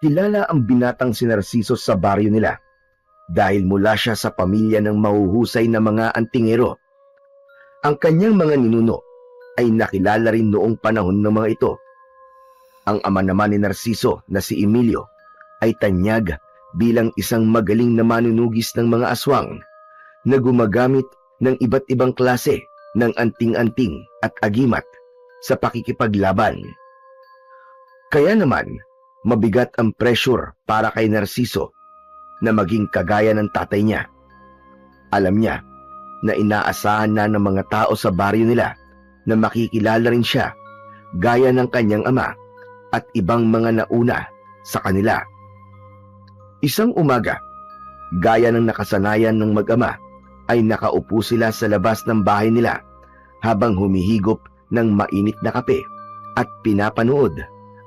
Kilala ang binatang si Narciso sa baryo nila dahil mula siya sa pamilya ng mahuhusay na mga antingero. Ang kanyang mga ninuno ay nakilala rin noong panahon ng mga ito. Ang ama naman ni Narciso na si Emilio ay tanyag bilang isang magaling na manunugis ng mga aswang na gumagamit ng iba't ibang klase ng anting-anting at agimat sa pakikipaglaban. Kaya naman, mabigat ang pressure para kay Narciso na maging kagaya ng tatay niya. Alam niya na inaasahan na ng mga tao sa baryo nila na makikilala rin siya gaya ng kanyang ama at ibang mga nauna sa kanila. Isang umaga, gaya ng nakasanayan ng mag-ama, ay nakaupo sila sa labas ng bahay nila habang humihigop ng mainit na kape at pinapanood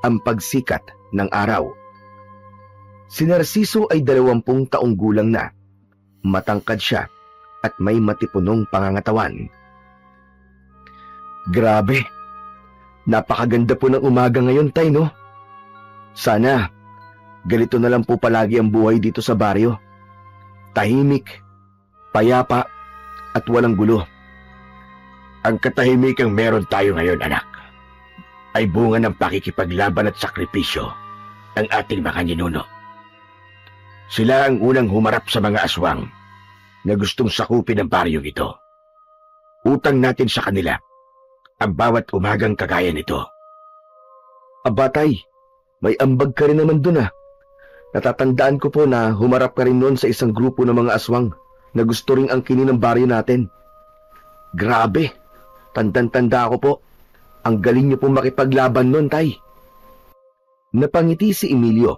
ang pagsikat ng araw. Si Narciso ay 20 taong gulang na. Matangkad siya at may matipunong pangangatawan. Grabe! Napakaganda po ng umaga ngayon, tay, no? Sana, ganito na lang po palagi ang buhay dito sa baryo. Tahimik, payapa, at walang gulo. Ang katahimikang meron tayo ngayon, anak, ay bunga ng pakikipaglaban at sakripisyo ng ating mga ninuno. Sila ang unang humarap sa mga aswang na gustong sakupin ang baryong ito. Utang natin sa kanila ang bawat umagang kagaya nito. Aba, tay, may ambag ka rin naman dun ah. Natatandaan ko po na humarap ka rin noon sa isang grupo ng mga aswang na gusto ring angkinin ng baryo natin. Grabe, tandang-tanda ko po. Ang galing niyo po makipaglaban noon, tay. Napangiti si Emilio,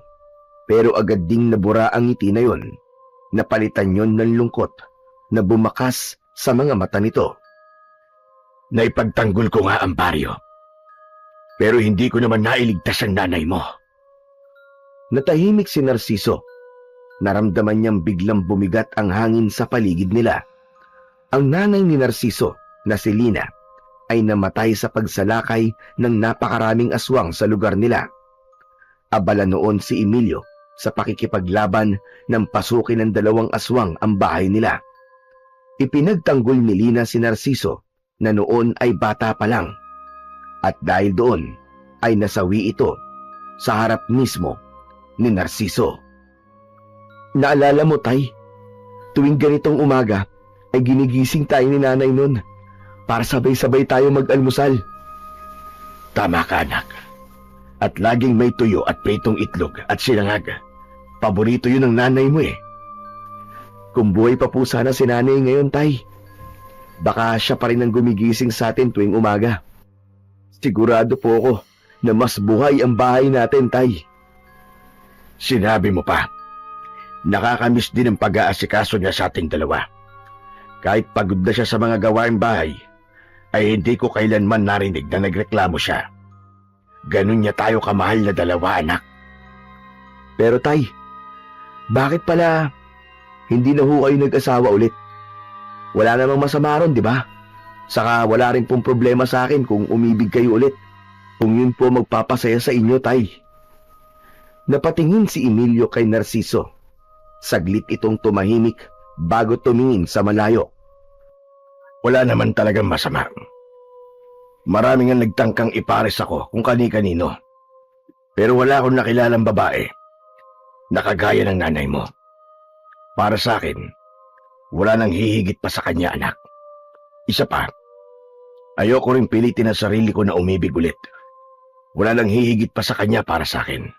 pero agad ding nabura ang ngiti na yon. Napalitan yon ng lungkot na bumakas sa mga mata nito. Naipagtanggol ko nga ang baryo, pero hindi ko naman nailigtas ang nanay mo. Natahimik si Narciso. Naramdaman niyang biglang bumigat ang hangin sa paligid nila. Ang nanay ni Narciso, na si Lina, ay namatay sa pagsalakay ng napakaraming aswang sa lugar nila. Abala noon si Emilio sa pakikipaglaban ng pasukin ng 2 aswang ang bahay nila. Ipinagtanggol ni Lina si Narciso na noon ay bata pa lang. At dahil doon ay nasawi ito sa harap mismo ni Narciso. Naalala mo, tay, tuwing ganitong umaga ay ginigising tayo ni nanay nun para sabay-sabay tayo mag-almusal. Tama ka, anak. At laging may tuyo at pritong itlog at sinangag. Paborito yun ng nanay mo eh. Kung buhay pa po sana si nanay ngayon, tay, baka siya pa rin ang gumigising sa atin tuwing umaga. Sigurado po ako na mas buhay ang bahay natin, tay. Sinabi mo pa. Nakakamiss din ang pag-aasikaso niya sa ating dalawa. Kahit pagod na siya sa mga gawaing bahay, ay hindi ko kailanman narinig na nagreklamo siya. Ganun niya tayo kamahal na dalawa, anak. Pero tay, bakit pala hindi na ho kayo nag-asawa ulit? Wala namang masama ron, di ba? Saka wala rin pong problema sa akin kung umibig kayo ulit. Kung yun po magpapasaya sa inyo, tay. Napatingin si Emilio kay Narciso. Saglit itong tumahimik bago tumingin sa malayo. Wala naman talagang masama. Maraming ang nagtangkang ipares ako kung kani-kanino. Pero wala akong nakilalang babae na kagaya ng nanay mo. Para sa akin, wala nang hihigit pa sa kanya, anak. Isa pa, ayoko rin pilitin ang sarili ko na umibig ulit. Wala nang hihigit pa sa kanya para sa akin.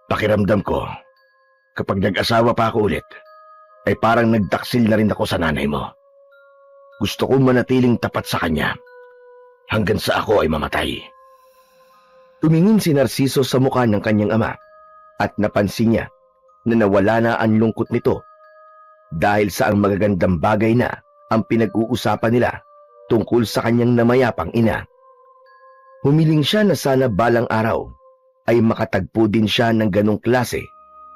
Pakiramdam ko, kapag nag-asawa pa ako ulit, ay parang nagtaksil na rin ako sa nanay mo. Gusto kong manatiling tapat sa kanya hanggang sa ako ay mamatay. Tumingin si Narciso sa mukha ng kanyang ama at napansin niya na nawala na ang lungkot nito dahil sa ang magagandang bagay na ang pinag-uusapan nila tungkol sa kanyang namayapang ina. Humiling siya na sana balang araw ay makatagpo din siya ng ganong klase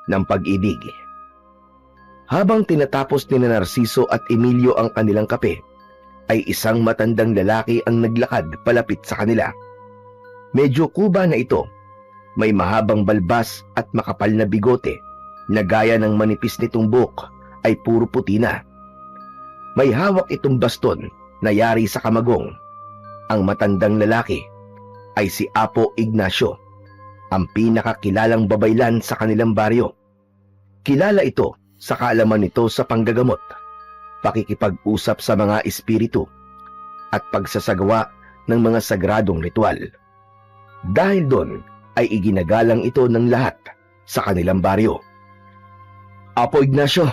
ng pag-ibig. Habang tinatapos ni Narciso at Emilio ang kanilang kape, ay isang matandang lalaki ang naglakad palapit sa kanila. Medyo kuba na ito, May mahabang balbas at makapal na bigote na gaya ng manipis nitong buhok ay puro puti na. May hawak itong baston na yari sa kamagong. Ang matandang lalaki ay si Apo Ignacio, ang pinakakilalang babaylan sa kanilang baryo. Kilala ito sa kaalaman nito sa panggagamot, pakikipag-usap sa mga espiritu, at pagsasagawa ng mga sagradong ritual. Dahil doon ay iginagalang ito ng lahat sa kanilang baryo. Apo Ignacio,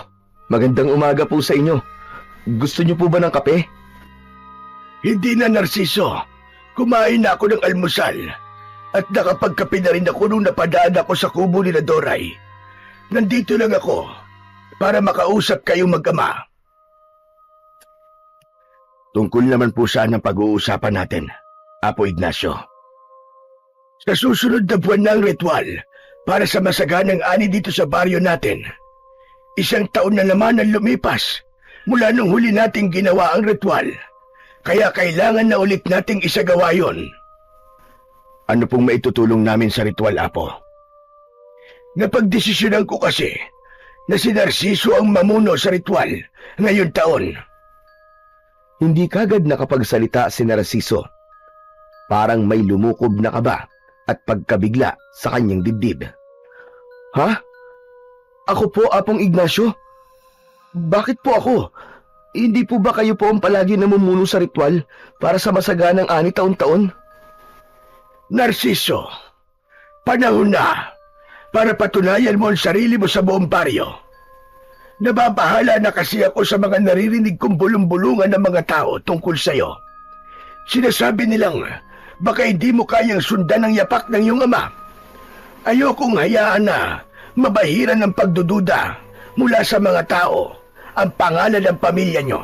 magandang umaga po sa inyo. Gusto niyo po ba ng kape? Hindi na, Narciso. Kumain na ako ng almusal at nakapagkape na rin ako nung napadaan ako sa kubo ni Doray. Nandito lang ako para makausap kayong mag-ama. Tungkol naman po saan ang pag-uusapan natin, Apo Ignacio. Sa susunod na buwan na ang ritual para sa masaganang ani dito sa baryo natin. 1 taon na naman ang lumipas mula nung huli nating ginawa ang ritual. Kaya kailangan na ulit nating isagawa yon. Ano pong maitutulong namin sa ritual, Apo? Napagdesisyonan ko kasi na si Narciso ang mamuno sa ritual ngayon taon. Hindi kagad nakapagsalita si Narciso. Parang may lumukob na kaba at pagkabigla sa kanyang dibdib. Ha? Ako po, Apong Ignacio? Bakit po ako? Hindi po ba kayo po ang palagi namumuno sa ritual para sa masaganang ani taon-taon? Narciso, panahon na para patunayan mo ang sarili mo sa buong baryo. Nababahala na kasi ako sa mga naririnig kong bulong-bulungan ng mga tao tungkol sa'yo. Sinasabi nilang baka hindi mo kayang sundan ang yapak ng iyong ama. Ayokong hayaan na mabahiran ng pagdududa mula sa mga tao ang pangalan ng pamilya nyo.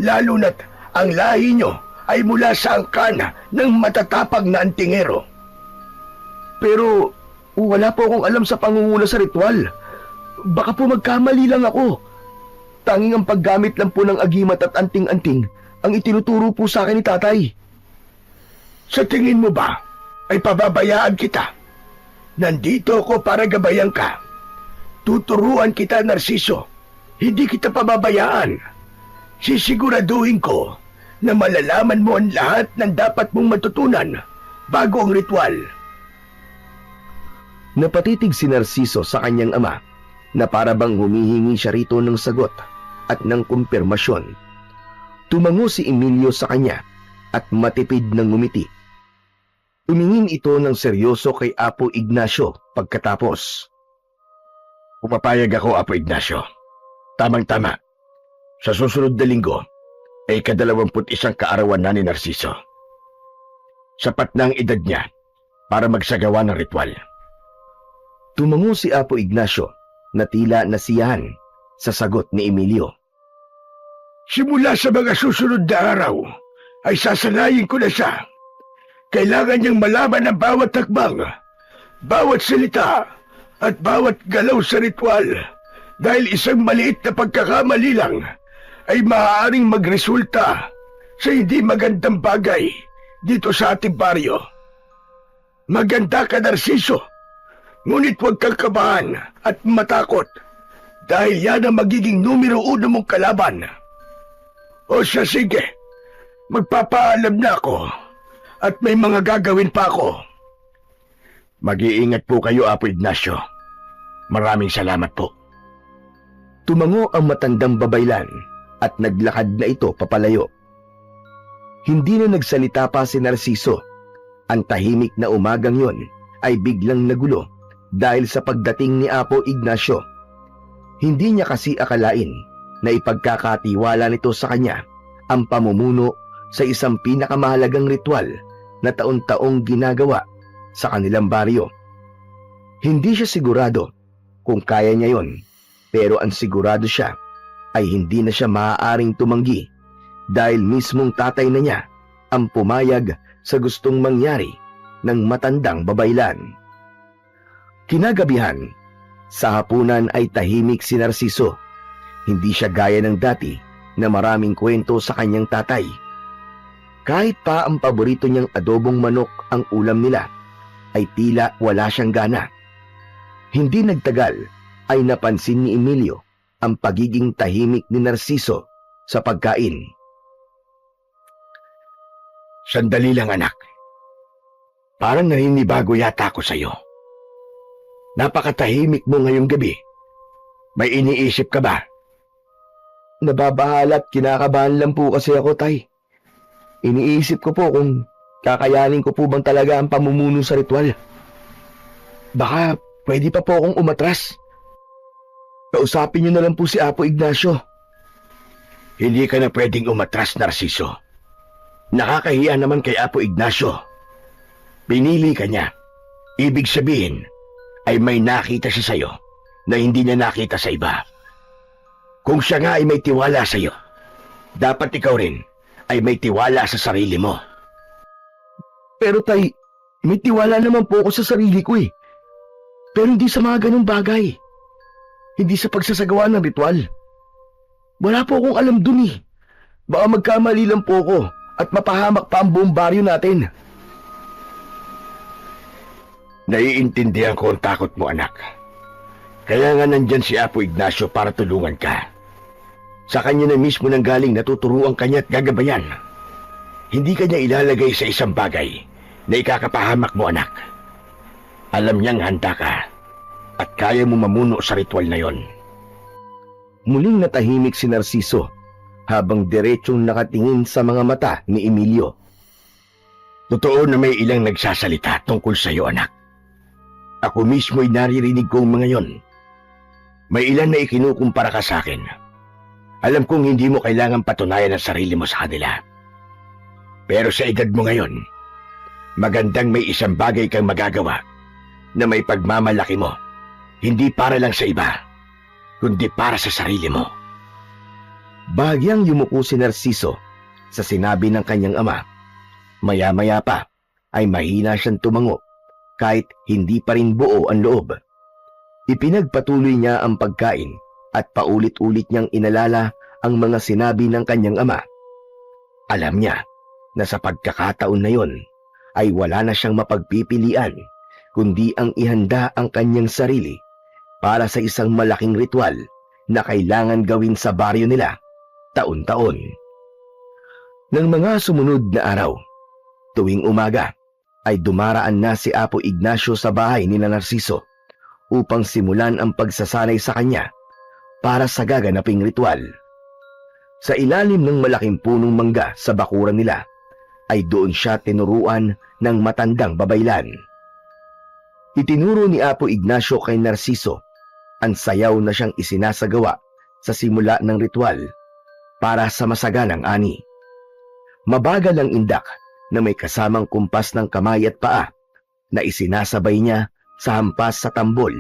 Lalo na't ang lahi nyo ay mula sa angkan ng matatapag na antingero. Pero wala po akong alam sa pangunguna sa ritual. Baka po magkamali lang ako. Tanging ang paggamit lang po ng agimat at anting-anting ang itinuturo po sa akin ni tatay. Sa tingin mo ba ay pababayaan kita? Nandito ako para gabayan ka. Tuturuan kita, Narciso. Hindi kita pababayaan. Sisiguraduhin ko na malalaman mo ang lahat ng dapat mong matutunan bago ang ritual. Napatitig si Narciso sa kanyang ama na para bang humihingi siya rito ng sagot at ng kumpirmasyon. Tumango si Emilio sa kanya at matipid ng ngumiti. Tumingin ito ng seryoso kay Apo Ignacio pagkatapos. Pumapayag ako, Apo Ignacio. Tamang-tama. Sa susunod na linggo ay 21 kaarawan na ni Narciso. Sapat na ang edad niya para magsagawa ng ritual. Tumango si Apo Ignacio na tila nasiyahan sa sagot ni Emilio. Simula sa mga susunod na araw ay sasanayin ko na siya. Kailangan niyang malaman ang bawat hakbang, bawat salita at bawat galaw sa ritual dahil isang maliit na pagkakamali lang ay maaaring magresulta sa hindi magandang bagay dito sa ating baryo. Maganda ka, Narciso, ngunit huwag kang kabahan at matakot dahil yan ang magiging numero 1 mong kalaban. O siya, sige, magpapaalam na ako at may mga gagawin pa ako. Mag-iingat po kayo, Apo Ignacio. Maraming salamat po. Tumango ang matandang babaylan at naglakad na ito papalayo. Hindi na nagsalita pa si Narciso. Ang tahimik na umagang yon ay biglang nagulo dahil sa pagdating ni Apo Ignacio. Hindi niya kasi akalain na ipagkakatiwala nito sa kanya ang pamumuno sa isang pinakamahalagang ritual na taon-taong ginagawa sa kanilang baryo. Hindi siya sigurado kung kaya niya yon, pero ang sigurado siya ay hindi na siya maaaring tumanggi dahil mismong tatay na niya ang pumayag sa gustong mangyari ng matandang babaylan. Kinagabihan, sa hapunan ay tahimik si Narciso. Hindi siya gaya ng dati na maraming kwento sa kanyang tatay. Kahit pa ang paborito niyang adobong manok ang ulam nila, ay tila wala siyang gana. Hindi nagtagal ay napansin ni Emilio ang pagiging tahimik ni Narciso sa pagkain. Sandali lang anak. Parang naninibago yata ako sa'yo. Napakatahimik mo ngayong gabi. May iniisip ka ba? Nababahala at kinakabahan lang po kasi ako, Tay. Iniisip ko po kung kakayanin ko po bang talaga ang pamumuno sa ritual. Baka pwede pa po akong umatras. Kausapin niyo na lang po si Apo Ignacio. Hindi ka na pwedeng umatras, Narciso. Nakakahiya naman kay Apo Ignacio. Pinili ka niya. Ibig sabihin ay may nakita siya sa'yo na hindi niya nakita sa iba. Kung siya nga ay may tiwala sa'yo, dapat ikaw rin ay may tiwala sa sarili mo. Pero Tay, may tiwala naman po ako sa sarili ko eh. Pero hindi sa mga ganong bagay. Hindi sa pagsasagawa ng ritual. Wala po akong alam dun eh. Baka magkamali lang po ako at mapahamak pa ang buong baryo natin. Naiintindihan ko ang takot mo, anak. Kaya nga nandyan si Apo Ignacio para tulungan ka. Sa kanya na mismo nang galing natuturuan kanya at gagabayan. Hindi kanya ilalagay sa isang bagay na ikakapahamak mo, anak. Alam niyang handa ka at kaya mo mamuno sa ritual na yon. Muling natahimik si Narciso habang diretsong nakatingin sa mga mata ni Emilio. Totoo na may ilang nagsasalita tungkol sa iyo, anak. Ako mismo'y naririnig ko ang mga yon. May ilan na ikinukumpara ka sa akin. Alam kong hindi mo kailangan patunayan ang sarili mo sa kanila. Pero sa edad mo ngayon, magandang may isang bagay kang magagawa na may pagmamalaki mo. Hindi para lang sa iba, kundi para sa sarili mo. Bahagyang yumuko si Narciso sa sinabi ng kanyang ama. Maya-maya pa ay mahina siyang tumango kahit hindi pa rin buo ang loob. Ipinagpatuloy niya ang pagkain at paulit-ulit niyang inalala ang mga sinabi ng kanyang ama. Alam niya na sa pagkakataon na yon ay wala na siyang mapagpipilian kundi ang ihanda ang kanyang sarili para sa isang malaking ritual na kailangan gawin sa baryo nila taon-taon. Ng mga sumunod na araw, tuwing umaga, ay dumaraan na si Apo Ignacio sa bahay ni Narciso upang simulan ang pagsasanay sa kanya para sa gaganaping ritual. Sa ilalim ng malaking punong mangga sa bakuran nila, ay doon siya tinuruan ng matandang babaylan. Itinuro ni Apo Ignacio kay Narciso ang sayaw na siyang isinasagawa sa simula ng ritual para sa masaganang ani. Mabagal ang indak na may kasamang kumpas ng kamay at paa na isinasabay niya sa hampas sa tambol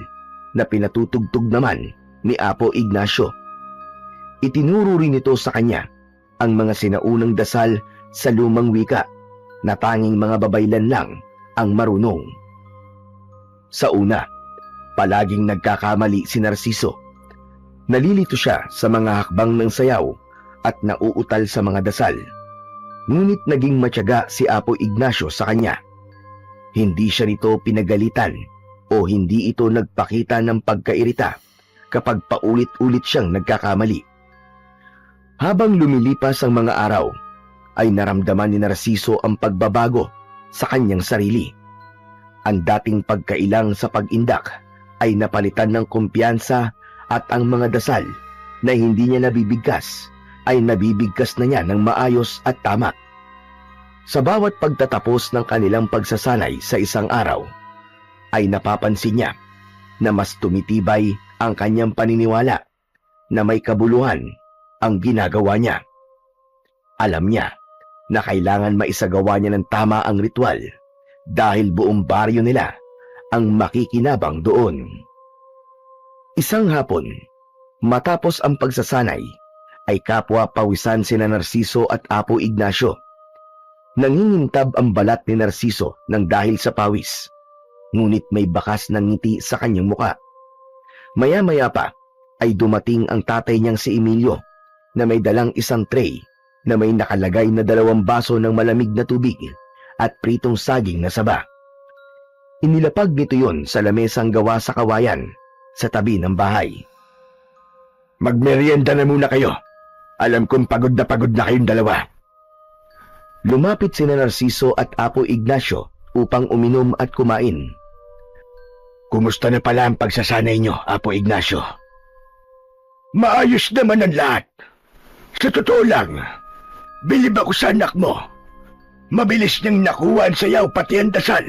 na pinatutugtog naman ni Apo Ignacio. Itinuro rin ito sa kanya ang mga sinaunang dasal sa lumang wika na tanging mga babaylan lang ang marunong. Sa una, palaging nagkakamali si Narciso. Nalilito siya sa mga hakbang ng sayaw at nauutal sa mga dasal. Ngunit naging matyaga si Apo Ignacio sa kanya. Hindi siya nito pinagalitan o hindi ito nagpakita ng pagkairita kapag paulit-ulit siyang nagkakamali. Habang lumilipas ang mga araw, ay naramdaman ni Narciso ang pagbabago sa kanyang sarili. Ang dating pagkailang sa pag-indak ay napalitan ng kumpiyansa at ang mga dasal na hindi niya nabibigkas ay nabibigkas na niya ng maayos at tama. Sa bawat pagtatapos ng kanilang pagsasanay sa isang araw, ay napapansin niya na mas tumitibay ang kanyang paniniwala na may kabuluhan ang ginagawa niya. Alam niya na kailangan maisagawa niya ng tama ang ritual dahil buong baryo nila ang makikinabang doon. Isang hapon, matapos ang pagsasanay, ay kapwa pawisan sina Narciso at Apo Ignacio. Nangingintab ang balat ni Narciso ng dahil sa pawis, ngunit may bakas ng ngiti sa kanyang muka. Maya-maya pa ay dumating ang tatay niyang si Emilio na may dalang isang tray na may nakalagay na 2 baso ng malamig na tubig at pritong saging na saba. Inilapag nito yon sa lamesang gawa sa kawayan sa tabi ng bahay. Magmerienda na muna kayo. Alam kong pagod na kayong dalawa. Lumapit sina Narciso at Apo Ignacio upang uminom at kumain. Kumusta na pala ang pagsasanay nyo, Apo Ignacio? Maayos naman ang lahat. Sa totoo lang, bilib ako sa anak mo. Mabilis niyang nakuha ang sayaw pati ang dasal.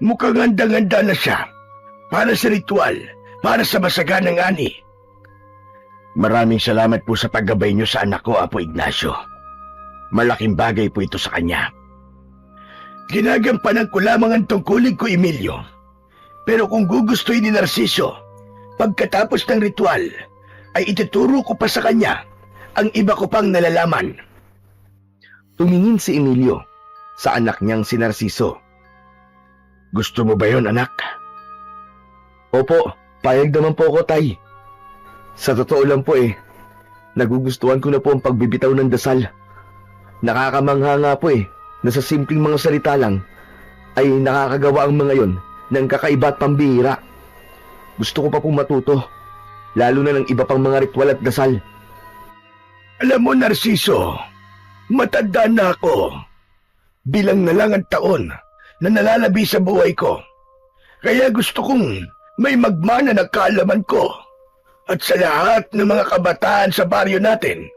Mukhang handang-handa na siya para sa ritual, para sa masaganang ani. Maraming salamat po sa paggabay niyo sa anak ko, Apo Ignacio. Malaking bagay po ito sa kanya. Ginagampanan ko lamang ang tungkulin ko, Emilio. Pero kung gugustuhin ni Narciso, pagkatapos ng ritual, ay ituturo ko pa sa kanya ang iba ko pang nalalaman. Tumingin si Emilio sa anak niyang si Narciso. Gusto mo ba yon, anak? Opo, payag naman po ako, Tay. Sa totoo lang po nagugustuhan ko na po ang pagbibitaw ng dasal. Nakakamangha nga po na sa simpleng mga salita lang ay nakakagawa ang mga yon ng kakaiba at pambihira. Gusto ko pa pong matuto, lalo na ng iba pang mga ritual at dasal. Alam mo, Narciso, matanda na ako. Bilang na lang ang taon na nalalabi sa buhay ko. Kaya gusto kong may magmana na kaalaman ko. At sa lahat ng mga kabataan sa baryo natin,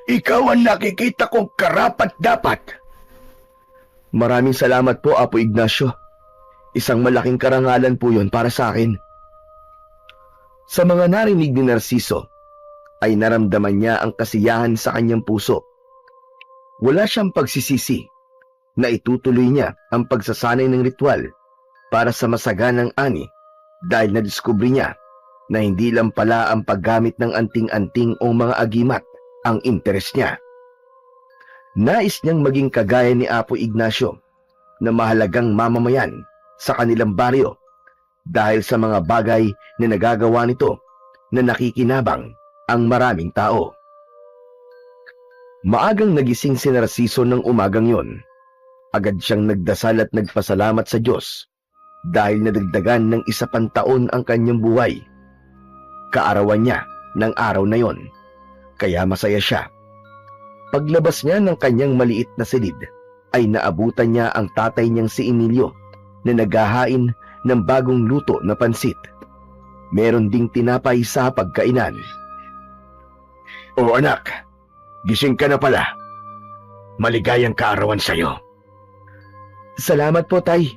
ikaw ang nakikita kong karapat-dapat. Maraming salamat po, Apo Ignacio. Isang malaking karangalan po yon para sa akin. Sa mga narinig ni Narciso, ay naramdaman niya ang kasiyahan sa kanyang puso. Wala siyang pagsisisi na itutuloy niya ang pagsasanay ng ritual para sa masaganang ani dahil nadiskubre niya na hindi lang pala ang paggamit ng anting-anting o mga agimat ang interes niya. Nais niyang maging kagaya ni Apo Ignacio na mahalagang mamamayan sa kanilang baryo dahil sa mga bagay na nagagawa nito na nakikinabang ang maraming tao. Maagang nagising si Narciso ng umagang yon. Agad siyang nagdasal at nagpasalamat sa Diyos dahil nadagdagan ng isa pang taon ang kanyang buhay. Kaarawan niya ng araw na yon, kaya masaya siya. Paglabas niya ng kanyang maliit na silid, ay naabutan niya ang tatay niyang si Emilio na naghahain ng bagong luto na pansit. Meron ding tinapay sa pagkainan. O anak, gising ka na pala. Maligayang kaarawan sa'yo. Salamat po, Tay.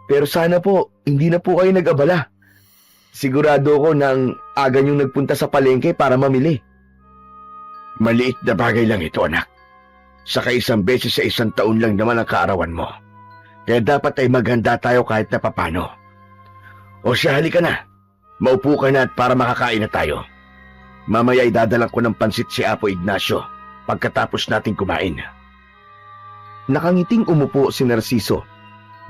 Pero sana po, hindi na po kayo nag-abala. Sigurado ko nang aga niyong nagpunta sa palengke para mamili. Maliit na bagay lang ito, anak. Saka isang beses sa isang taon lang naman ang kaarawan mo. Kaya dapat ay maghanda tayo kahit na papano. O siya, halika na. Maupo ka na at para makakain na tayo. Mamaya ay dadalang ko ng pansit si Apo Ignacio pagkatapos natin kumain. Nakangiting umupo si Narciso.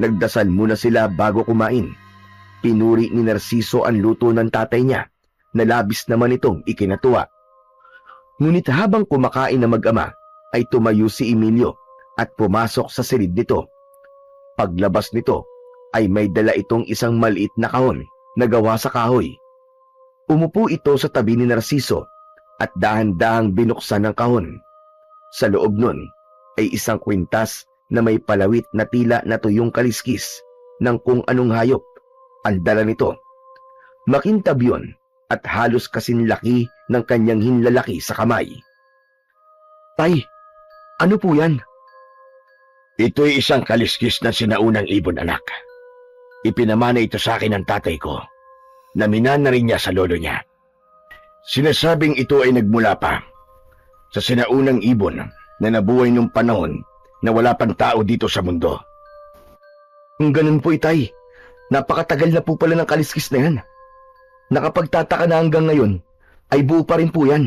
Nagdasal muna sila bago kumain. Pinuri ni Narciso ang luto ng tatay niya na labis naman itong ikinatuwa. Ngunit habang kumakain na mag-ama, ay tumayo si Emilio at pumasok sa silid nito. Paglabas nito, ay may dala itong isang maliit na kahon na gawa sa kahoy. Umupo ito sa tabi ni Narciso at dahan-dahang binuksan ng kahon. Sa loob nun ay isang kwintas na may palawit na tila na tuyong kaliskis ng kung anong hayop. Ang dala nito, makintab yun at halos kasing laki ng kanyang hinlalaki sa kamay. Tay, ano po yan? Ito'y isang kaliskis na sinaunang ibon, anak. Ipinamana ito sa akin ng tatay ko, na minana rin niya sa lolo niya. Sinasabing ito ay nagmula pa sa sinaunang ibon na nabuhay nung panahon na wala pang tao dito sa mundo. Kung ganun po, Itay, napakatagal na po pala ng kaliskis na yan. Nakapagtataka na hanggang ngayon, ay buo pa rin po yan.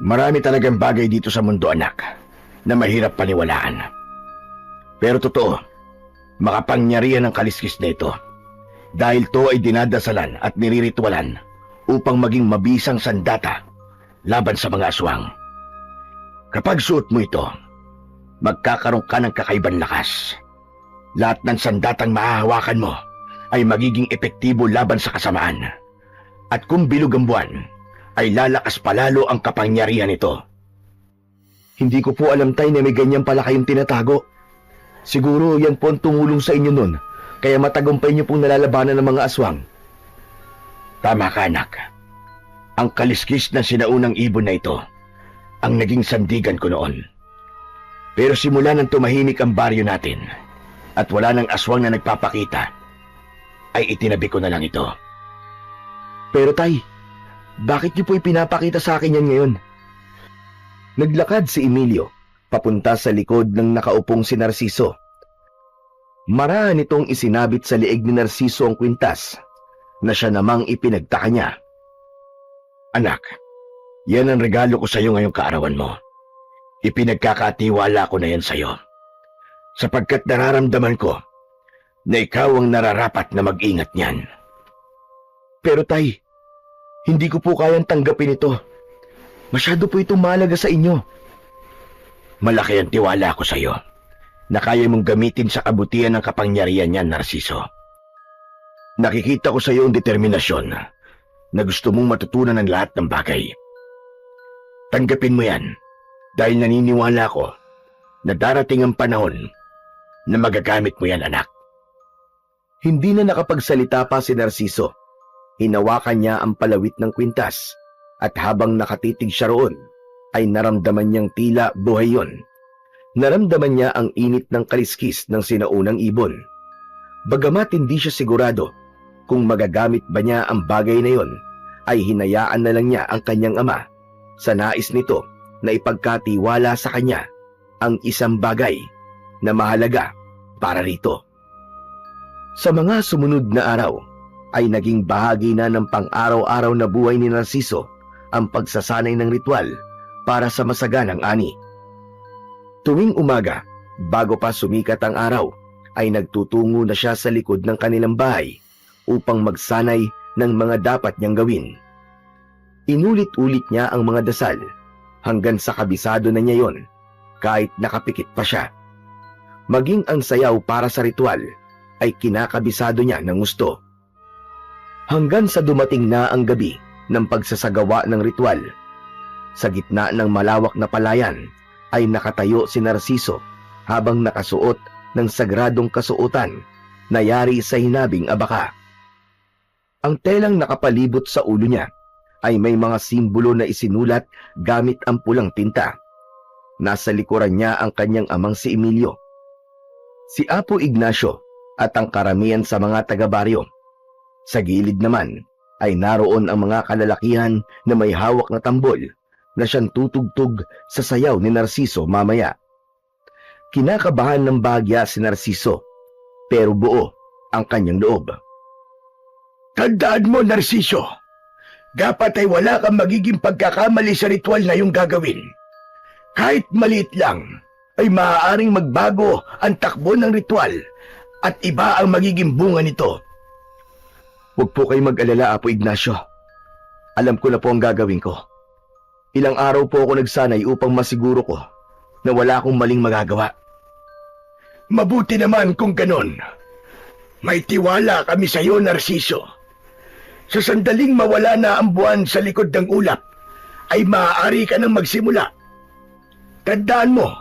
Marami talagang bagay dito sa mundo, anak, na mahirap paniwalaan. Pero totoo, makapangyarihan ang kaliskis na ito. Dahil to ay dinadasalan at niriritwalan upang maging mabisang sandata laban sa mga aswang. Kapag suot mo ito, magkakaroon ka ng kakaibang lakas. Lahat ng sandatang mahahawakan mo ay magiging epektibo laban sa kasamaan. At kung bilog ang buwan, ay lalakas palalo ang kapangyarihan nito. Hindi ko po alam, Tay, na may ganyan pala kayong tinatago. Siguro yan po ang tumulong sa inyo nun, kaya matagumpay niyo pong nalalabanan ng mga aswang. Tama ka, anak. Ang kaliskis ng sinaunang ibon na ito ang naging sandigan ko noon. Pero simula nang tumahimik ang baryo natin at wala nang aswang na nagpapakita, ay itinabi ko na lang ito. Pero Tay, bakit niyo po ipinapakita sa akin yan ngayon? Naglakad si Emilio papunta sa likod ng nakaupong si Narciso. Maraan nitong isinabit sa liig ni Narciso ang kwintas na siya namang ipinagtaka niya. Anak, yan ang regalo ko sa iyo ngayong kaarawan mo. Ipinagkakatiwala ko na yan sa iyo, sapagkat nararamdaman ko na ikaw ang nararapat na mag-ingat niyan. Pero Tay, hindi ko po kayang tanggapin ito. Masyado po itong mahalaga sa inyo. Malaki ang tiwala ko sa iyo na kaya mong gamitin sa kabutihan ng kapangyarihan niyan, Narciso. Nakikita ko sa iyo ang determinasyon na gusto mong matutunan ng lahat ng bagay. Tanggapin mo yan dahil naniniwala ko na darating ang panahon na magagamit mo yan, anak. Hindi na nakapagsalita pa si Narciso. Hinawakan niya ang palawit ng kwintas at habang nakatitig siya roon, ay naramdaman niyang tila buhay yun. Naramdaman niya ang init ng kaliskis ng sinaunang ibon. Bagamat hindi siya sigurado kung magagamit ba niya ang bagay na yon, ay hinayaan na lang niya ang kanyang ama sa nais nito na ipagkatiwala sa kanya ang isang bagay na mahalaga para rito. Sa mga sumunod na araw, ay naging bahagi na ng pang-araw-araw na buhay ni Narciso ang pagsasanay ng ritual para sa masaganang ani. Tuwing umaga, bago pa sumikat ang araw, ay nagtutungo na siya sa likod ng kanilang bahay upang magsanay ng mga dapat niyang gawin. Inulit-ulit niya ang mga dasal hanggang sa kabisado na niya yon, kahit nakapikit pa siya. Maging ang sayaw para sa ritual ay kinakabisado niya ng gusto. Hanggang sa dumating na ang gabi ng pagsasagawa ng ritual. Sa gitna ng malawak na palayan ay nakatayo si Narciso habang nakasuot ng sagradong kasuotan na yari sa hinabing abaka. Ang telang nakapalibot sa ulo niya ay may mga simbolo na isinulat gamit ang pulang tinta. Nasa likuran niya ang kanyang amang si Emilio, si Apo Ignacio at ang karamihan sa mga taga-baryo. Sa gilid naman ay naroon ang mga kalalakihan na may hawak na tambol na siyang tutugtog sa sayaw ni Narciso mamaya. Kinakabahan ng bahagya si Narciso, pero buo ang kanyang loob. Tandaan mo, Narciso, dapat ay wala kang magiging pagkakamali sa ritual na iyong gagawin. Kahit maliit lang, ay maaaring magbago ang takbo ng ritual at iba ang magiging bunga nito. Huwag po kayo mag-alala, Apo Ignacio. Alam ko na po ang gagawin ko. Ilang araw po ako nagsanay upang masiguro ko na wala akong maling magagawa. Mabuti naman kung ganon. May tiwala kami sa iyo, Narciso. Sa sandaling mawala na ang buwan sa likod ng ulap, ay maaari ka nang magsimula. Tandaan mo,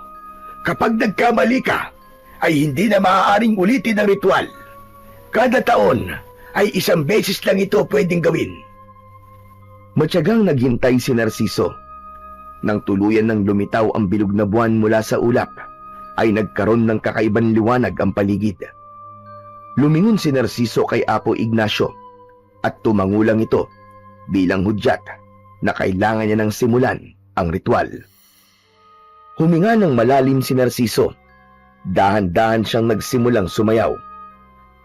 kapag nagkamali ka, ay hindi na maaaring ulitin ang ritual. Kada taon, ay isang beses lang ito pwedeng gawin. Matyagang naghintay si Narciso. Nang tuluyan ng lumitaw ang bilog na buwan mula sa ulap, ay nagkaroon ng kakaibang liwanag ang paligid. Lumingon si Narciso kay Apo Ignacio at tumangulang ito bilang hudyat na kailangan niya nang simulan ang ritual. Huminga ng malalim si Narciso. Dahan-dahan siyang nagsimulang sumayaw.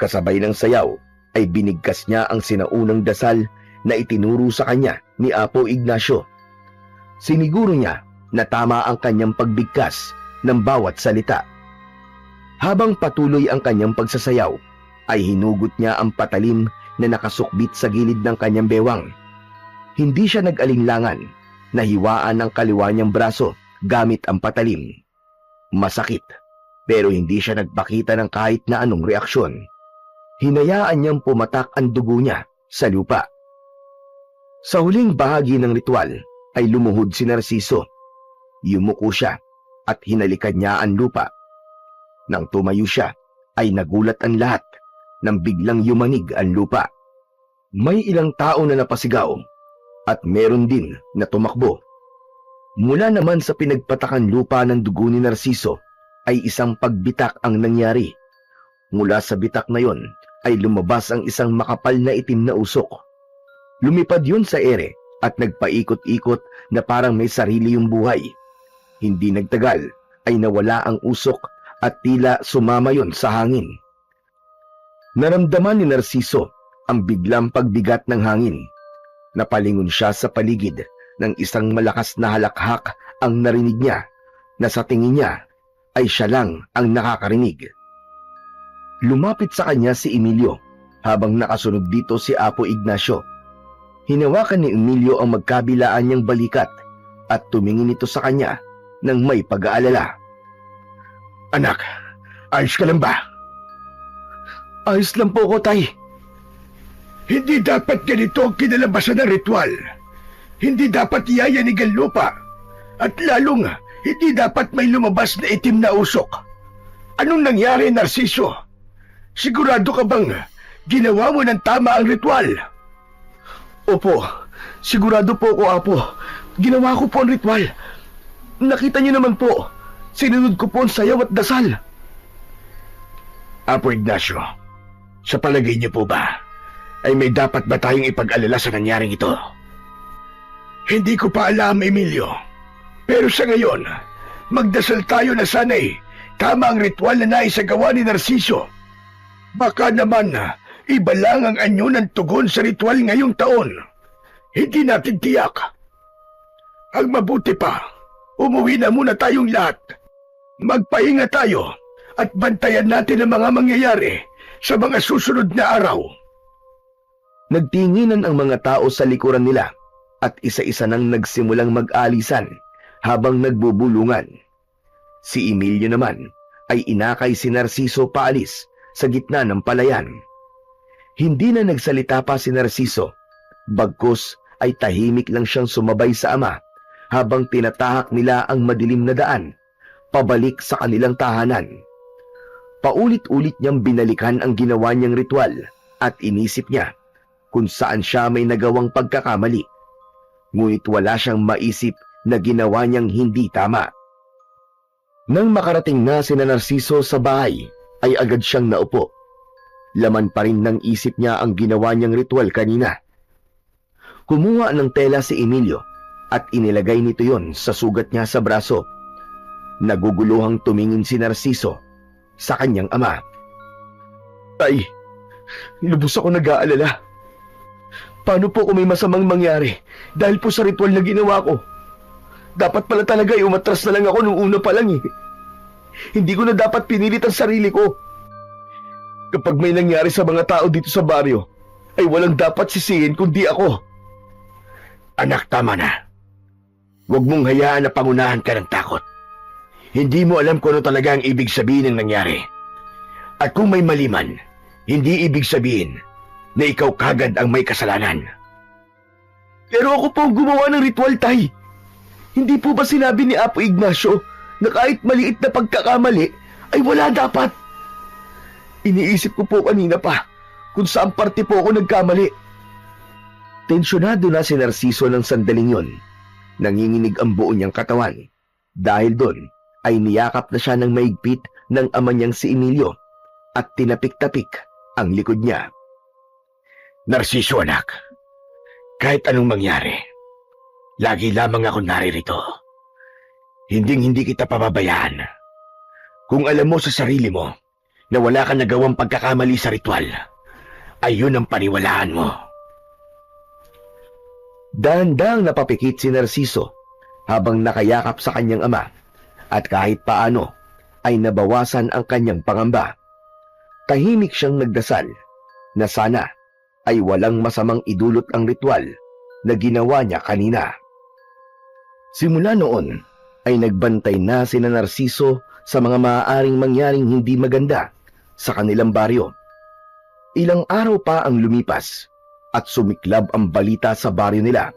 Kasabay ng sayaw ay binigkas niya ang sinaunang dasal na itinuro sa kanya ni Apo Ignacio. Siniguro niya na tama ang kanyang pagbigkas ng bawat salita. Habang patuloy ang kanyang pagsasayaw, ay hinugot niya ang patalim na nakasukbit sa gilid ng kanyang bewang. Hindi siya nag-alinlangan na hiwaan ang kaliwa niyang braso gamit ang patalim. Masakit, pero hindi siya nagpakita ng kahit na anong reaksyon. Hinayaan niyang pumatak ang dugo niya sa lupa. Sa huling bahagi ng ritual ay lumuhod si Narciso. Yumuko siya at hinalikan niya ang lupa. Nang tumayo siya ay nagulat ang lahat nang biglang yumanig ang lupa. May ilang tao na napasigaw at meron din na tumakbo. Mula naman sa pinagpatakan lupa ng dugo ni Narciso ay isang pagbitak ang nangyari. Mula sa bitak na yon ay lumabas ang isang makapal na itim na usok. Lumipad yun sa ere at nagpaikot-ikot na parang may sarili yung buhay. Hindi nagtagal ay nawala ang usok at tila sumama yon sa hangin. Naramdaman ni Narciso ang biglang pagbigat ng hangin. Napalingon siya sa paligid ng isang malakas na halakhak ang narinig niya na sa tingin niya ay siya lang ang nakakarinig. Lumapit sa kanya si Emilio habang nakasunod dito si Apo Ignacio. Hinawakan ni Emilio ang magkabilaan niyang balikat at tumingin ito sa kanya nang may pag-aalala. Anak, ayos ka lang ba? Ayos lang po ko, Tay. Hindi dapat ganito ang kinalabasan ng ritual. Hindi dapat iyayanig ang lupa. At lalong, hindi dapat may lumabas na itim na usok. Anong nangyari, Narciso? Sigurado ka bang ginawa mo ng tama ang ritual? Opo, sigurado po ko, Apo. Ginawa ko po ang ritual. Nakita niyo naman po, sinunod ko po ang sayaw at dasal. Apo Ignacio, sa palagay niyo po ba, ay may dapat ba tayong ipag-alala sa nangyaring ito? Hindi ko pa alam, Emilio. Pero sa ngayon, magdasal tayo na sana'y tama ang ritual na naisagawa ni Narciso. Baka naman, iba lang ang anyo ng tugon sa ritual ngayong taon. Hindi natin tiyak. Ang mabuti pa, umuwi na muna tayong lahat. Magpahinga tayo at bantayan natin ang mga mangyayari sa mga susunod na araw. Nagtinginan ang mga tao sa likuran nila at isa-isa nang nagsimulang mag-alisan habang nagbubulungan. Si Emilio naman ay inakay si Narciso paalis sa gitna ng palayan. Hindi na nagsalita pa si Narciso, bagkus ay tahimik lang siyang sumabay sa ama habang tinatahak nila ang madilim na daan pabalik sa kanilang tahanan. Paulit-ulit niyang binalikan ang ginawa niyang ritual at inisip niya kung saan siya may nagawang pagkakamali. Ngunit wala siyang maisip na ginawa niyang hindi tama. Nang makarating na si Narciso sa bahay, ay agad siyang naupo. Laman pa rin ng isip niya ang ginawa niyang ritual kanina. Kumuha ng tela si Emilio at inilagay nito yon sa sugat niya sa braso. Naguguluhang tumingin si Narciso sa kanyang ama. Tay, lubos ako nag-aalala. Paano po kung may masamang mangyari dahil po sa ritual na ginawa ko? Dapat pala talaga ay umatras na lang ako nung una pa lang eh. Hindi ko na dapat pinilit ang sarili ko. Kapag may nangyari sa mga tao dito sa baryo, ay walang dapat sisihin kundi ako. Anak, tama na. Huwag mong hayaan na pangunahan ka ng takot. Hindi mo alam kung ano talaga ang ibig sabihin ng nangyari. At kung may mali man, hindi ibig sabihin na ikaw kagad ang may kasalanan. Pero ako po ang gumawa ng ritual, Tay. Hindi po ba sinabi ni Apo Ignacio na kahit maliit na pagkakamali ay wala dapat? Iniisip ko po kanina pa kung saan parte po ako nagkamali. Tensyonado na si Narciso ng sandaling yon. Nanginginig ang buo niyang katawan. Dahil doon ay niyakap na siya ng maigpit ng ama niyang si Emilio at tinapik-tapik ang likod niya. Narciso, anak, kahit anong mangyari, lagi lamang ako naririto. Hinding-hindi kita pababayaan. Kung alam mo sa sarili mo na wala kang nagawang pagkakamali sa ritual, ay yun ang paniwalaan mo. Dahan-dahang napapikit si Narciso habang nakayakap sa kanyang ama at kahit paano ay nabawasan ang kanyang pangamba. Tahimik siyang nagdasal na sana ay walang masamang idulot ang ritual na ginawa niya kanina. Simula noon ay nagbantay na sina Narciso sa mga maaaring mangyaring hindi maganda sa kanilang baryo. Ilang araw pa ang lumipas at sumiklab ang balita sa baryo nila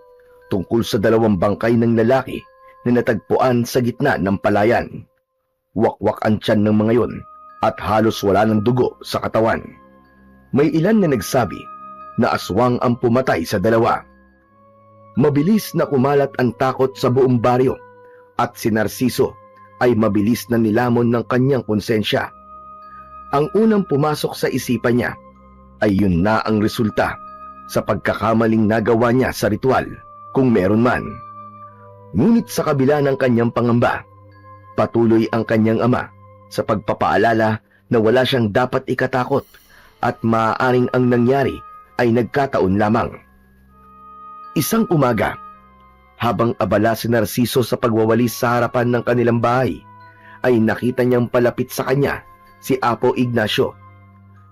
tungkol sa 2 bangkay ng lalaki na natagpuan sa gitna ng palayan. Wakwak ang tiyan ng mga yon at halos wala ng dugo sa katawan. May ilan na nagsabi na aswang ang pumatay sa 2. Mabilis na kumalat ang takot sa buong baryo at si Narciso ay mabilis na nilamon ng kanyang konsensya. Ang unang pumasok sa isipan niya ay yun na ang resulta sa pagkakamaling nagawa niya sa ritual, kung meron man. Ngunit sa kabila ng kanyang pangamba, patuloy ang kanyang ama sa pagpapaalala na wala siyang dapat ikatakot at maaaring ang nangyari ay nagkataon lamang. Isang umaga, habang abala si Narciso sa pagwawalis sa harapan ng kanilang bahay, ay nakita niyang palapit sa kanya si Apo Ignacio.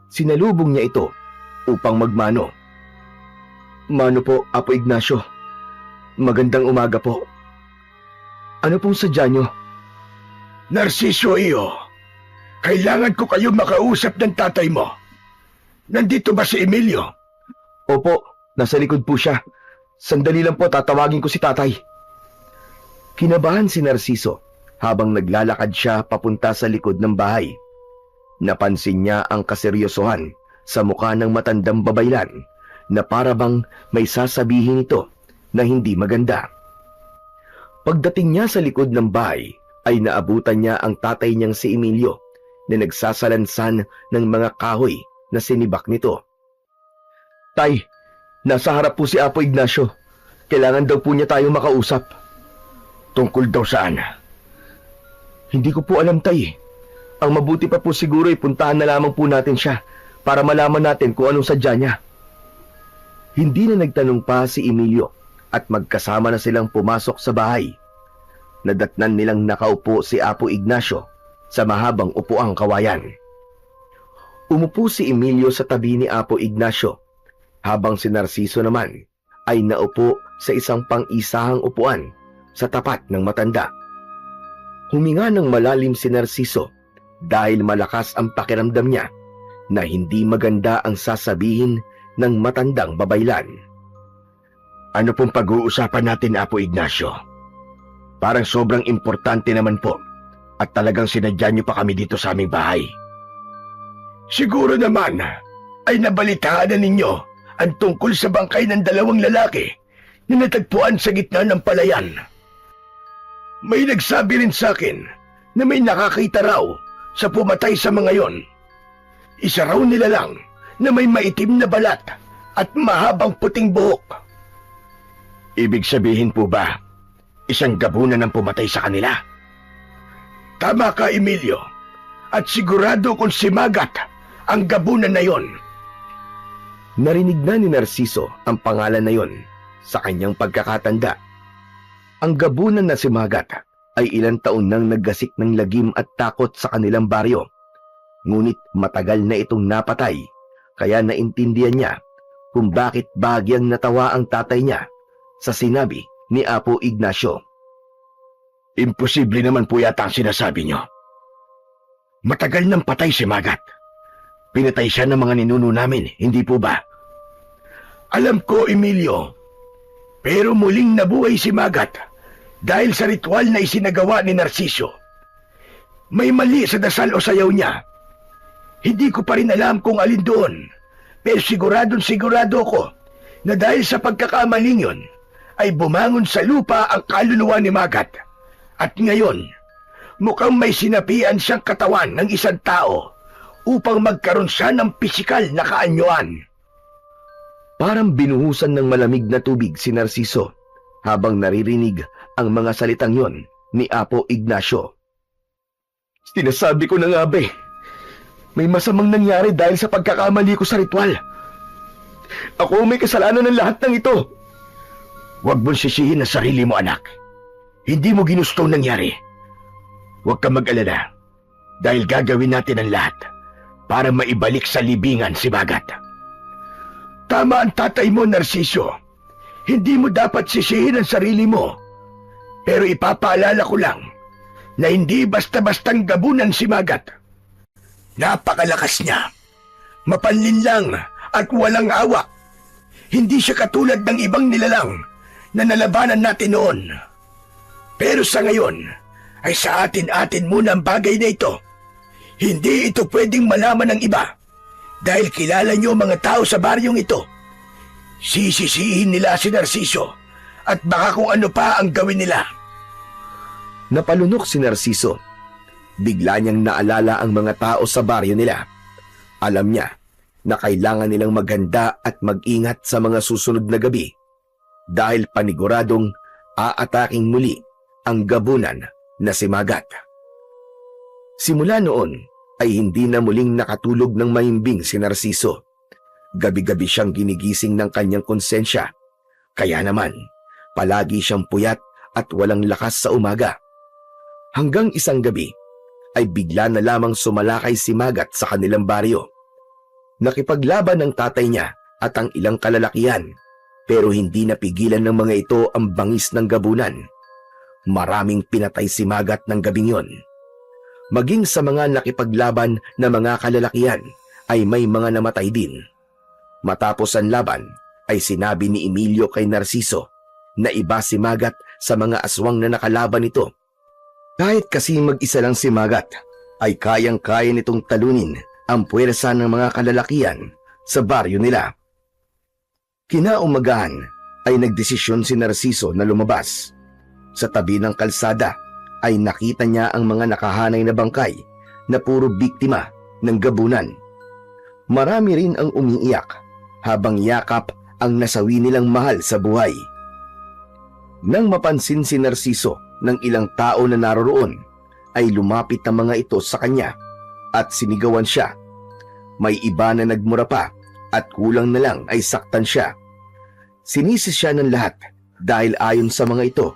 Sinalubong niya ito upang magmano. "Mano po, Apo Ignacio. Magandang umaga po. Ano pong sadya niyo?" Narciso iyo, kailangan ko kayo makausap ng tatay mo. Nandito ba si Emilio? "Opo, nasa likod po siya. Sandali lang po, tatawagin ko si tatay." Kinabahan si Narciso habang naglalakad siya papunta sa likod ng bahay. Napansin niya ang kaseryosohan sa mukha ng matandang babaylan na parabang may sasabihin ito na hindi maganda. Pagdating niya sa likod ng bahay ay naabutan niya ang tatay niyang si Emilio na nagsasalansan ng mga kahoy na sinibak nito. "Tay, nasa harap po si Apo Ignacio. Kailangan daw po niya tayong makausap." Tungkol daw saan? "Hindi ko po alam, tay. Ang mabuti pa po siguro ay puntahan na lamang po natin siya para malaman natin kung anong sadya niya." Hindi na nagtanong pa si Emilio at magkasama na silang pumasok sa bahay. Nadatnan nilang nakaupo si Apo Ignacio sa mahabang upuang kawayan. Umupo si Emilio sa tabi ni Apo Ignacio, habang si Narciso naman ay naupo sa isang pang-isahang upuan sa tapat ng matanda. Huminga ng malalim si Narciso dahil malakas ang pakiramdam niya na hindi maganda ang sasabihin ng matandang babaylan. Ano pong pag-uusapan natin, Apo Ignacio? Parang sobrang importante naman po at talagang sinadya niyo pa kami dito sa aming bahay. Siguro naman ay nabalitaan na ninyo ang tungkol sa bangkay ng 2 lalaki na natagpuan sa gitna ng palayan. May nagsabi rin sa akin na may nakakita raw sa pumatay sa mga yon. Isa raw nila lang na may maitim na balat at mahabang puting buhok. Ibig sabihin po ba, isang gabunan ang pumatay sa kanila? Tama ka, Emilio. At sigurado kung si Magat ang gabunan na yon. Narinig na ni Narciso ang pangalan na yon sa kanyang pagkakatanda. Ang gabunan na si Magat ay ilang taon nang naggasik ng lagim at takot sa kanilang baryo. Ngunit matagal na itong napatay, kaya naintindihan niya kung bakit bagyang natawa ang tatay niya sa sinabi ni Apo Ignacio. Imposible naman po yata ang sinasabi niyo. Matagal nang patay si Magat. Pinatay siya ng mga ninuno namin, hindi po ba? Alam ko, Emilio. Pero muling nabuhay si Magat dahil sa ritual na isinagawa ni Narciso. May mali sa dasal o sayaw niya. Hindi ko pa rin alam kung alin doon. Pero sigurado ko na dahil sa pagkakamaling yun, ay bumangon sa lupa ang kaluluwa ni Magat. At ngayon, mukhang may sinapian siyang katawan ng isang tao upang magkaroon siya ng pisikal na kaanyuan. Parang binuhusan ng malamig na tubig si Narciso habang naririnig ang mga salitang yon ni Apo Ignacio. Sinasabi ko na nga ba eh, may masamang nangyari dahil sa pagkakamali ko sa ritual. Ako may kasalanan ng lahat ng ito. Huwag mong sisihin ang sarili mo, anak. Hindi mo ginusto ang nangyari. Huwag kang mag-alala dahil gagawin natin ang lahat para maibalik sa libingan si Magat. Tama ang tatay mo, Narciso. Hindi mo dapat sisihin ang sarili mo. Pero ipapaalala ko lang na hindi basta-bastang gabunan si Magat. Napakalakas niya, mapanlinlang at walang awa. Hindi siya katulad ng ibang nilalang na nalabanan natin noon. Pero sa ngayon, ay sa atin-atin muna ang bagay na ito. Hindi ito pwedeng malaman ng iba dahil kilala niyo mga tao sa baryong ito. Sisisihin nila si Narciso at baka kung ano pa ang gawin nila. Napalunok si Narciso. Bigla niyang naalala ang mga tao sa baryo nila. Alam niya na kailangan nilang maghanda at mag-ingat sa mga susunod na gabi dahil paniguradong aataking muli ang gabunan na si Magat. Simula noon ay hindi na muling nakatulog ng mahimbing si Narciso. Gabi-gabi siyang ginigising ng kanyang konsensya. Kaya naman, palagi siyang puyat at walang lakas sa umaga. Hanggang isang gabi, ay bigla na lamang sumalakay si Magat sa kanilang baryo. Nakipaglaban ng tatay niya at ang ilang kalalakihan, pero hindi napigilan ng mga ito ang bangis ng gabunan. Maraming pinatay si Magat ng gabing yon. Maging sa mga nakipaglaban na mga kalalakihan ay may mga namatay din. Matapos ang laban ay sinabi ni Emilio kay Narciso na iba si Magat sa mga aswang na nakalaban nito. Kahit kasi mag-isa lang si Magat, ay kayang-kaya nitong talunin ang puwersa ng mga kalalakihan sa baryo nila. Kinaumagahan ay nagdesisyon si Narciso na lumabas. Sa tabi ng kalsada ay nakita niya ang mga nakahanay na bangkay na puro biktima ng gabunan. Marami rin ang umiiyak habang yakap ang nasawi nilang mahal sa buhay. Nang mapansin si Narciso ng ilang tao na naroroon, ay lumapit ang mga ito sa kanya at sinigawan siya. May iba na nagmura pa at kulang na lang ay saktan siya. Sinisi siya ng lahat dahil ayon sa mga ito,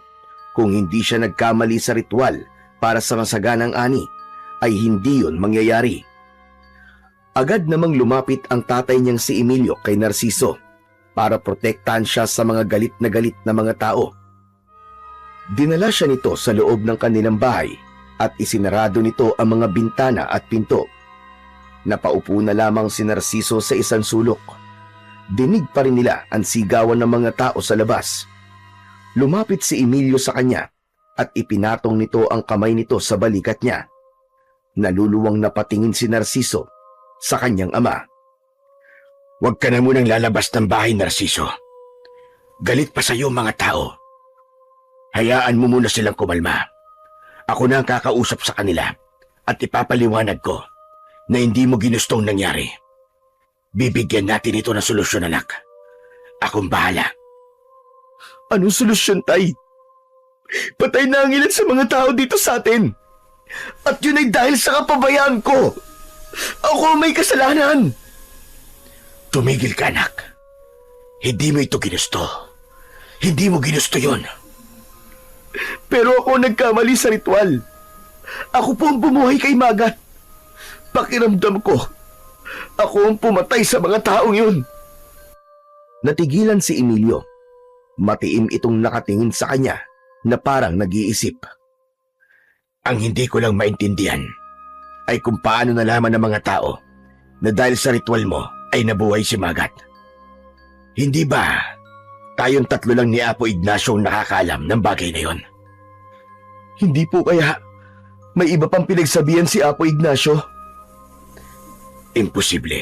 kung hindi siya nagkamali sa ritual para sa masaganang ani, ay hindi yun mangyayari. Agad namang lumapit ang tatay niyang si Emilio kay Narciso para protektahan siya sa mga galit na mga tao. Dinala siya nito sa loob ng kanilang bahay at isinarado nito ang mga bintana at pinto. Napaupo na lamang si Narciso sa isang sulok. Dinig pa rin nila ang sigawan ng mga tao sa labas. Lumapit si Emilio sa kanya at ipinatong nito ang kamay nito sa balikat niya. Naluluwang napatingin si Narciso sa kanyang ama. Huwag ka na munang lalabas ng bahay, Narciso. Galit pa sa iyo mga tao. Hayaan mo muna silang kumalma. Ako na ang kakausap sa kanila at ipapaliwanag ko na hindi mo ginustong nangyari. Bibigyan natin ito ng solusyon, anak. Akong bahala. Anong solusyon, tay? Patay na ang ilan sa mga tao dito sa atin. At yun ay dahil sa kapabayaan ko. Ako ang may kasalanan. Tumigil ka, anak. Hindi mo ito ginusto. Hindi mo ginusto yun. Pero ako nagkamali sa ritual. Ako po ang bumuhay kay Magat. Pakiramdam ko, ako ang pumatay sa mga taong yun. Natigilan si Emilio. Matiim itong nakatingin sa kanya na parang nag-iisip. Ang hindi ko lang maintindihan ay kung paano nalaman ng mga tao na dahil sa ritual mo ay nabuhay si Magat. Hindi ba tayong tatlo lang ni Apo Ignacio ang nakakaalam ng bagay na yon? Hindi po kaya may iba pang pinagsabihan si Apo Ignacio? Imposible.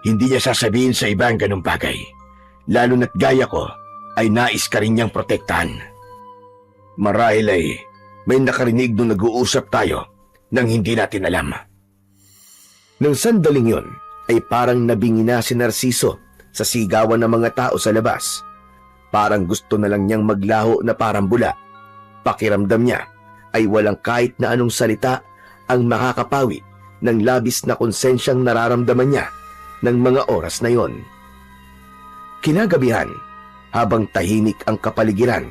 Hindi niya sasabihin sa iba ang ganung bagay. Lalo na't gaya ko ay nais ka rin niyang protektahan. Marahil ay may nakarinig nung nag-uusap tayo nang hindi natin alam. Nang sandaling yon ay parang nabingi na si Narciso sa sigawan ng mga tao sa labas. Parang gusto na lang niyang maglaho na parang bula. Pakiramdam niya ay walang kahit na anong salita ang makakapawi ng labis na konsensyang nararamdaman niya ng mga oras na yon. Kinagabihan, habang tahimik ang kapaligiran,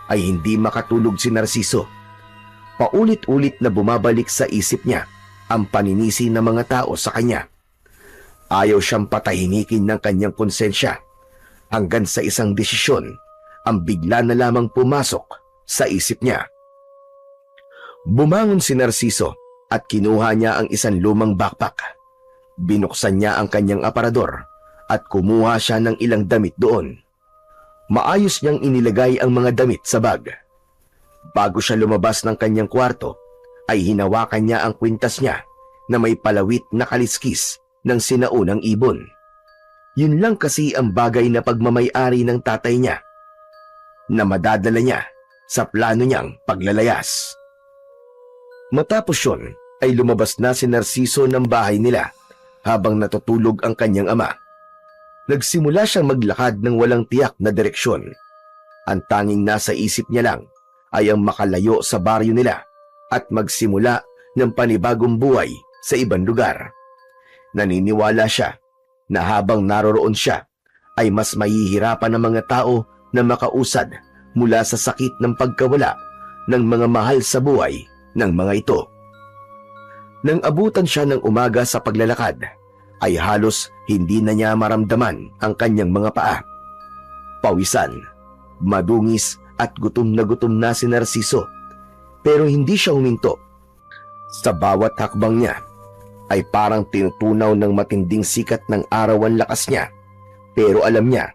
ay hindi makatulog si Narciso. Paulit-ulit na bumabalik sa isip niya ang paninisi ng mga tao sa kanya. Ayaw siyang patahimikin ng kanyang konsensya hanggang sa isang desisyon ang bigla na lamang pumasok sa isip niya. Bumangon si Narciso at kinuha niya ang isang lumang backpack. Binuksan niya ang kanyang aparador at kumuha siya ng ilang damit doon. Maayos niyang inilagay ang mga damit sa bag. Bago siya lumabas ng kanyang kwarto, ay hinawakan niya ang kwintas niya na may palawit na kaliskis ng sinaunang ibon. Yun lang kasi ang bagay na pagmamay-ari ng tatay niya na madadala niya sa plano niyang paglalayas. Matapos yun, ay lumabas na si Narciso ng bahay nila habang natutulog ang kanyang ama. Nagsimula siyang maglakad ng walang tiyak na direksyon. Ang tanging nasa isip niya lang ay ang makalayo sa baryo nila at magsimula ng panibagong buhay sa ibang lugar. Naniniwala siya na habang naroroon siya ay mas mahihirapan ang mga tao na makausad mula sa sakit ng pagkawala ng mga mahal sa buhay ng mga ito. Nang abutan siya ng umaga sa paglalakad, ay halos hindi na niya maramdaman ang kanyang mga paa. Pawisan, madungis at gutom na si Narciso, pero hindi siya huminto. Sa bawat hakbang niya ay parang tinutunaw ng matinding sikat ng araw ang lakas niya, pero alam niya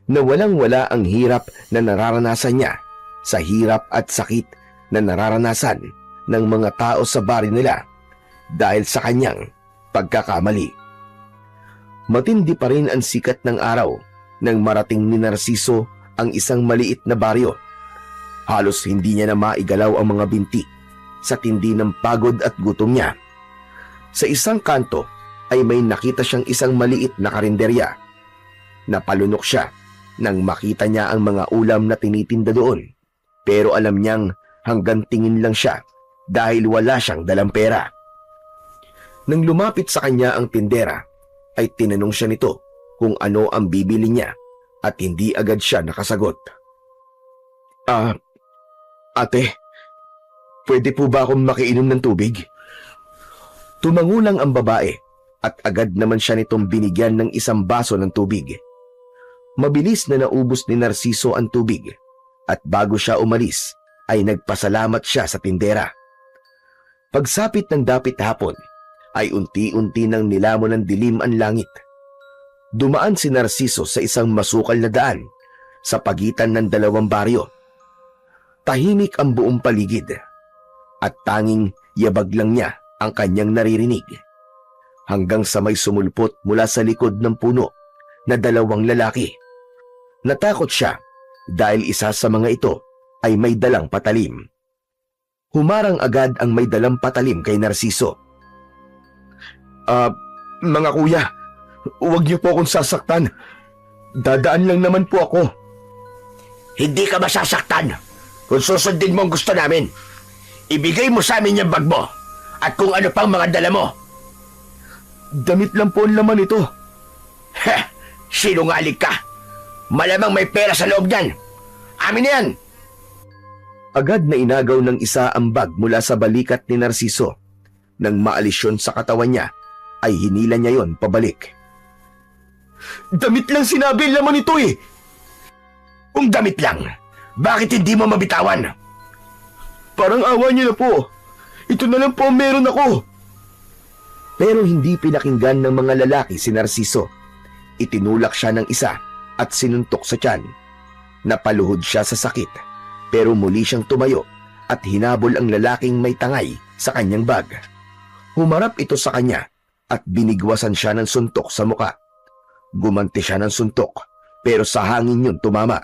na walang-wala ang hirap na nararanasan niya sa hirap at sakit na nararanasan ng mga tao sa baryo nila dahil sa kanyang pagkakamali. Matindi pa rin ang sikat ng araw nang marating ni Narciso ang isang maliit na baryo. Halos hindi niya na maigalaw ang mga binti sa tindi ng pagod at gutom niya. Sa isang kanto ay may nakita siyang isang maliit na karinderya. Napalunok siya nang makita niya ang mga ulam na tinitinda doon, pero alam niyang hanggang tingin lang siya dahil wala siyang dalang pera. Nang lumapit sa kanya ang tindera, ay tinanong siya nito kung ano ang bibili niya at hindi agad siya nakasagot. Ate, pwede po ba akong makiinom ng tubig? Tumangulang ang babae at agad naman siya nitong binigyan ng isang baso ng tubig. Mabilis na naubos ni Narciso ang tubig at bago siya umalis ay nagpasalamat siya sa tindera. Pagsapit ng dapit hapon, ay unti-unti nang nilamon ng dilim ang langit. Dumaan si Narciso sa isang masukal na daan sa pagitan ng dalawang baryo. Tahimik ang buong paligid at tanging yabag lang niya ang kanyang naririnig. Hanggang sa may sumulpot mula sa likod ng puno na dalawang lalaki. Natakot siya dahil isa sa mga ito ay may dalang patalim. Humarang agad ang may dalang patalim kay Narciso. Mga kuya, huwag niyo po akong sasaktan. Dadaan lang naman po ako. Hindi ka masasaktan kung susundin mo ang gusto namin. Ibigay mo sa amin yung bag mo at kung ano pang mga dala mo. Damit lang po ang laman ito. Heh, sinungaling ka. Malamang may pera sa loob niyan. Amin na yan. Agad na inagaw ng isa ang bag mula sa balikat ni Narciso. Nang maalis yun sa katawan niya, ay hinila niya yon pabalik. Damit lang sinabi laman ito eh. Kung damit lang, bakit hindi mo mabitawan? Parang awa niyo na po. Ito na lang po ang meron ako. Pero hindi pinakinggan ng mga lalaki si Narciso. Itinulak siya ng isa at sinuntok sa tiyan. Napaluhod siya sa sakit, pero muli siyang tumayo at hinabol ang lalaking may tangay sa kanyang bag. Humarap ito sa kanya at binigwasan siya ng suntok sa muka. Gumanti siya ng suntok, pero sa hangin yun tumama.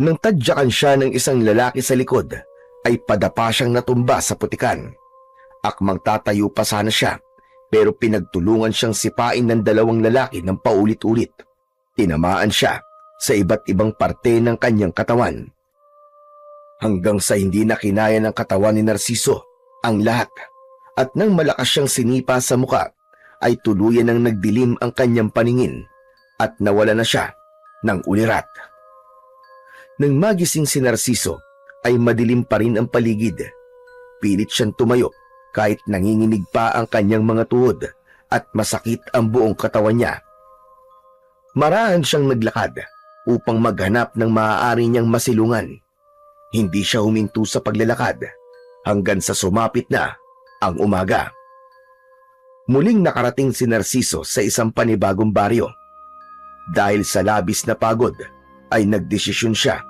Nang tadyakan siya ng isang lalaki sa likod, ay padapa siyang natumba sa putikan. Akmang tatayo pa sana siya, pero pinagtulungan siyang sipain ng dalawang lalaki ng paulit-ulit. Tinamaan siya sa iba't ibang parte ng kanyang katawan. Hanggang sa hindi na kinaya ng katawan ni Narciso ang lahat. At nang malakas siyang sinipa sa muka, ay tuluyan nang nagdilim ang kanyang paningin at nawala na siya ng ulirat. Nang magising si Narciso, ay madilim pa rin ang paligid. Pilit siyang tumayo kahit nanginginig pa ang kanyang mga tuhod at masakit ang buong katawan niya. Marahan siyang naglakad upang maghanap ng maaari niyang masilungan. Hindi siya huminto sa paglalakad hanggang sa sumapit na ang umaga. Muling nakarating si Narciso sa isang panibagong baryo. Dahil sa labis na pagod ay nagdesisyon siya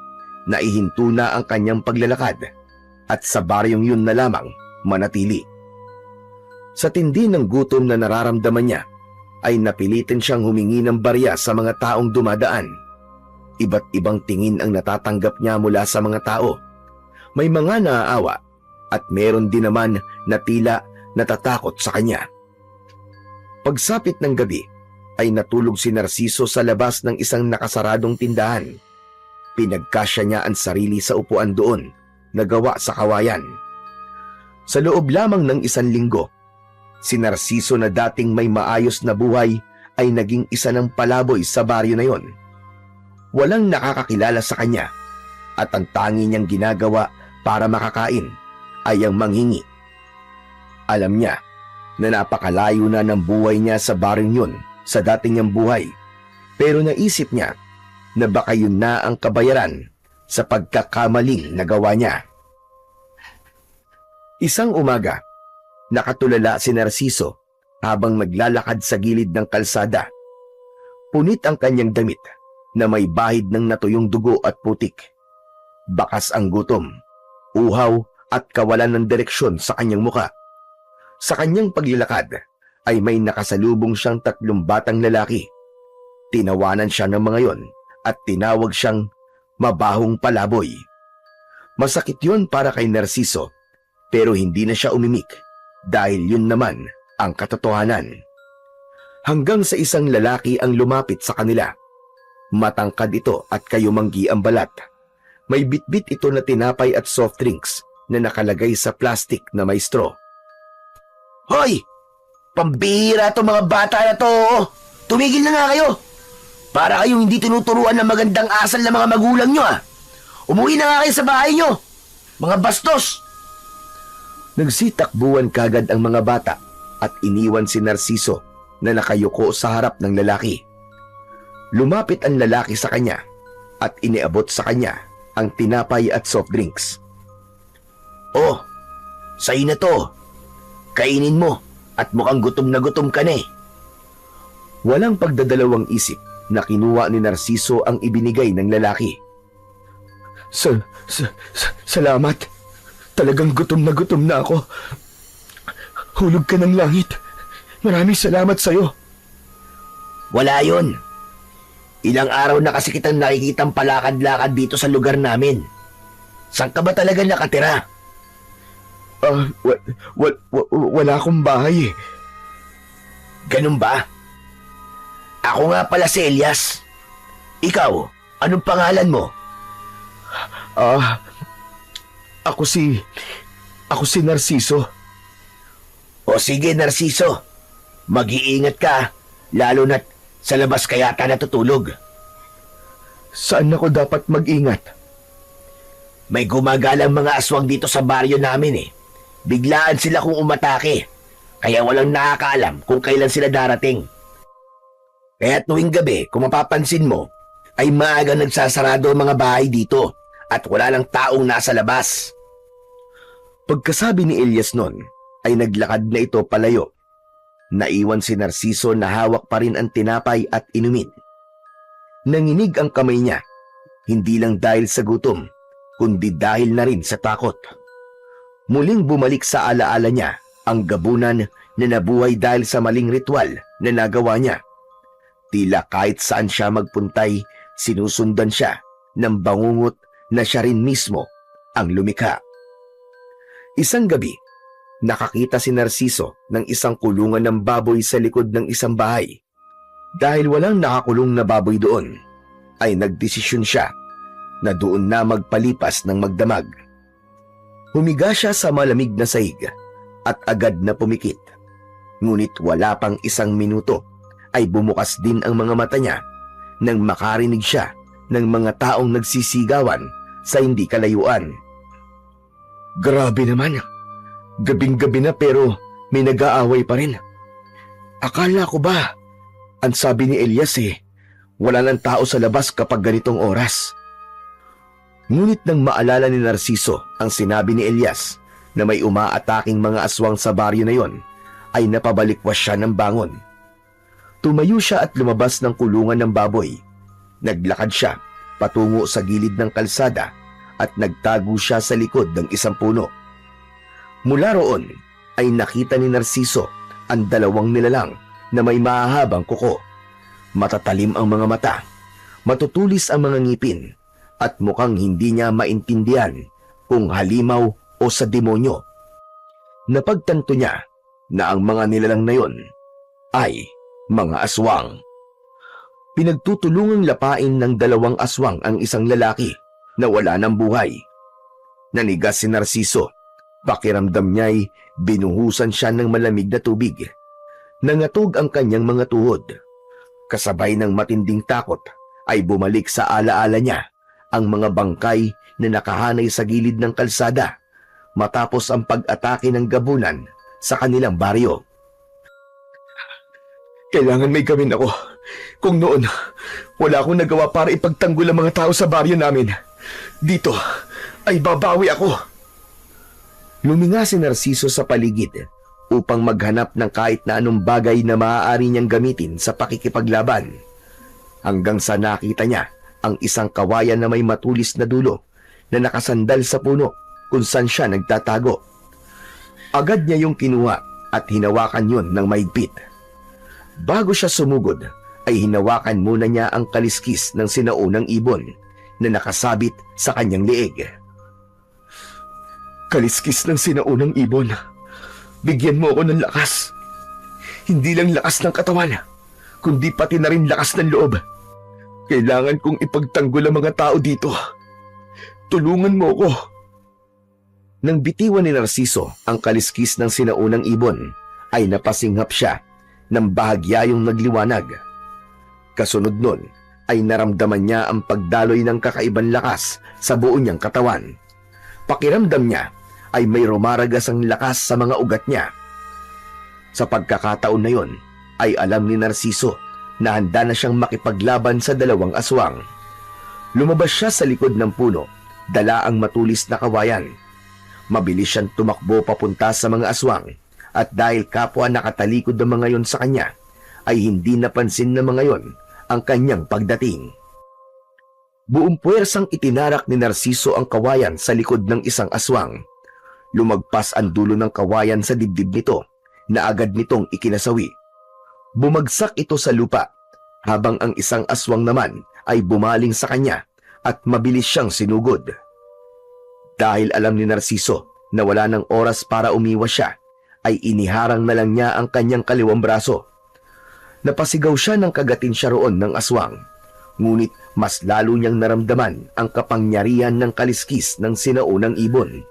na ihinto na ang kanyang paglalakad at sa baryong yun na lamang manatili. Sa tindi ng gutom na nararamdaman niya ay napilitin siyang humingi ng barya sa mga taong dumadaan. Iba't ibang tingin ang natatanggap niya mula sa mga tao. May mga naaawa at meron din naman na tila natatakot sa kanya. Pagsapit ng gabi ay natulog si Narciso sa labas ng isang nakasaradong tindahan. Pinagkasya niya ang sarili sa upuan doon na gawa sa kawayan. Sa loob lamang ng 1 linggo, si Narciso na dating may maayos na buhay ay naging isa ng palaboy sa baryo na yon. Walang nakakakilala sa kanya at ang tangi niyang ginagawa para makakain ay ang manghingi. Alam niya na napakalayo na ng buhay niya sa baryong yun sa dating niyang buhay, pero naisip niya na baka yun na ang kabayaran sa pagkakamaling nagawa niya. Isang umaga, nakatulala si Narciso habang naglalakad sa gilid ng kalsada. Punit ang kanyang damit na may bahid ng natuyong dugo at putik. Bakas ang gutom, uhaw at kawalan ng direksyon sa kanyang muka. Sa kanyang paglalakad ay may nakasalubong siyang 3 batang lalaki. Tinawanan siya ng mga yon at tinawag siyang mabahong palaboy. Masakit yun para kay Narciso, pero hindi na siya umimik dahil yun naman ang katotohanan. Hanggang sa isang lalaki ang lumapit sa kanila. Matangkad ito at kayumanggi ang balat. May bitbit ito na tinapay at soft drinks na nakalagay sa plastic na may straw. "Hoy! Pambihira to mga bata na to! Tumigil na nga kayo! Para kayong hindi tinuturuan ng magandang asal ng mga magulang nyo ah! Umuwi na nga kayo sa bahay nyo! Mga bastos!" Nagsitakbuhan kagad ang mga bata at iniwan si Narciso na nakayuko sa harap ng lalaki. Lumapit ang lalaki sa kanya at iniabot sa kanya ang tinapay at soft drinks. "Oh, sa'yo na to. Kainin mo at mukhang gutom na gutom ka na eh." Walang pagdadalawang isip na kinuha ni Narciso ang ibinigay ng lalaki. Salamat. Talagang gutom na ako. Hulog ka ng langit. Maraming salamat sa'yo." "Wala yun. Ilang araw na kasi kitang nakikitang palakad-lakad dito sa lugar namin. Saan ka ba talaga nakatira?" Wala akong bahay eh." "Ganun ba? Ako nga pala si Elias. Ikaw, anong pangalan mo?" Ako si Narciso." "O sige, Narciso. Mag-iingat ka, lalo na't sa labas ka yata natutulog." "Saan ako dapat mag-ingat?" "May gumagalang mga aswang dito sa baryo namin eh. Biglaan sila kung umatake, kaya walang nakakaalam kung kailan sila darating. Kaya tuwing gabi, kung mapapansin mo, ay maaga nagsasarado ang mga bahay dito at wala lang taong nasa labas." Pagkasabi ni Elias nun, ay naglakad na ito palayo. Naiwan si Narciso na hawak pa rin ang tinapay at inumin. Nanginig ang kamay niya, hindi lang dahil sa gutom, kundi dahil na rin sa takot. Muling bumalik sa alaala niya ang gabunan na nabuhay dahil sa maling ritual na nagawa niya. Tila kahit saan siya magpuntay, sinusundan siya ng bangungot na siya rin mismo ang lumikha. Isang gabi, nakakita si Narciso ng isang kulungan ng baboy sa likod ng isang bahay. Dahil walang nakakulong na baboy doon, ay nagdesisyon siya na doon na magpalipas ng magdamag. Humiga siya sa malamig na sahig at agad na pumikit. Ngunit wala pang 1 minuto ay bumukas din ang mga mata niya nang makarinig siya ng mga taong nagsisigawan sa hindi kalayuan. Grabe naman, gabing-gabi na pero may nag-aaway pa rin. Akala ko ba, ang sabi ni Elias wala ng tao sa labas kapag ganitong oras. Ngunit nang maalala ni Narciso ang sinabi ni Elias na may umaataking mga aswang sa baryo na yon ay napabalikwas siya ng bangon. Tumayo siya at lumabas ng kulungan ng baboy. Naglakad siya patungo sa gilid ng kalsada at nagtago siya sa likod ng isang puno. Mula roon ay nakita ni Narciso ang dalawang nilalang na may mahahabang kuko. Matatalim ang mga mata, matutulis ang mga ngipin, at mukhang hindi niya maintindihan kung halimaw o sa demonyo. Napagtanto niya na ang mga nilalang na yon ay mga aswang. Pinagtutulungang lapain ng dalawang aswang ang isang lalaki na wala ng buhay. Nanigas si Narciso. Pakiramdam niya'y binuhusan siya ng malamig na tubig. Nangatog ang kanyang mga tuhod. Kasabay ng matinding takot ay bumalik sa alaala niya ang mga bangkay na nakahanay sa gilid ng kalsada matapos ang pag-atake ng gabunan sa kanilang baryo. Kailangan may gawin ako. Kung noon, wala akong nagawa para ipagtanggol ang mga tao sa baryo namin. Dito ay babawi ako. Luminga si Narciso sa paligid upang maghanap ng kahit na anong bagay na maaari niyang gamitin sa pakikipaglaban. Hanggang sa nakita niya ang isang kawayan na may matulis na dulo na nakasandal sa puno kung saan siya nagtatago. Agad niya yung kinuha at hinawakan yon ng mahigpit. Bago siya sumugod, ay hinawakan muna niya ang kaliskis ng sinaunang ibon na nakasabit sa kanyang leeg. Kaliskis ng sinaunang ibon, bigyan mo ako ng lakas. Hindi lang lakas ng katawan, kundi pati na rin lakas ng loob. Kailangan kong ipagtanggol ang mga tao dito. Tulungan mo ako. Nang bitiwan ni Narciso ang kaliskis ng sinaunang ibon, ay napasinghap siya ng bahagyayong nagliwanag. Kasunod nun ay naramdaman niya ang pagdaloy ng kakaibang lakas sa buo niyang katawan. Pakiramdam niya ay may rumaragas ang lakas sa mga ugat niya. Sa pagkakataon na yon ay alam ni Narciso na handa na siyang makipaglaban sa dalawang aswang. Lumabas siya sa likod ng puno, dala ang matulis na kawayan. Mabilis siyang tumakbo papunta sa mga aswang, at dahil kapwa nakatalikod ng mga yon sa kanya, ay hindi napansin ng mga yon ang kanyang pagdating. Buong puwersang itinarak ni Narciso ang kawayan sa likod ng isang aswang. Lumagpas ang dulo ng kawayan sa dibdib nito na agad nitong ikinasawi. Bumagsak ito sa lupa, habang ang isang aswang naman ay bumaling sa kanya at mabilis siyang sinugod. Dahil alam ni Narciso na wala ng oras para umiwas siya, ay iniharang na lang niya ang kanyang kaliwang braso. Napasigaw siya ng kagatin siya roon ng aswang, ngunit mas lalo niyang naramdaman ang kapangyarihan ng kaliskis ng sinaunang ibon.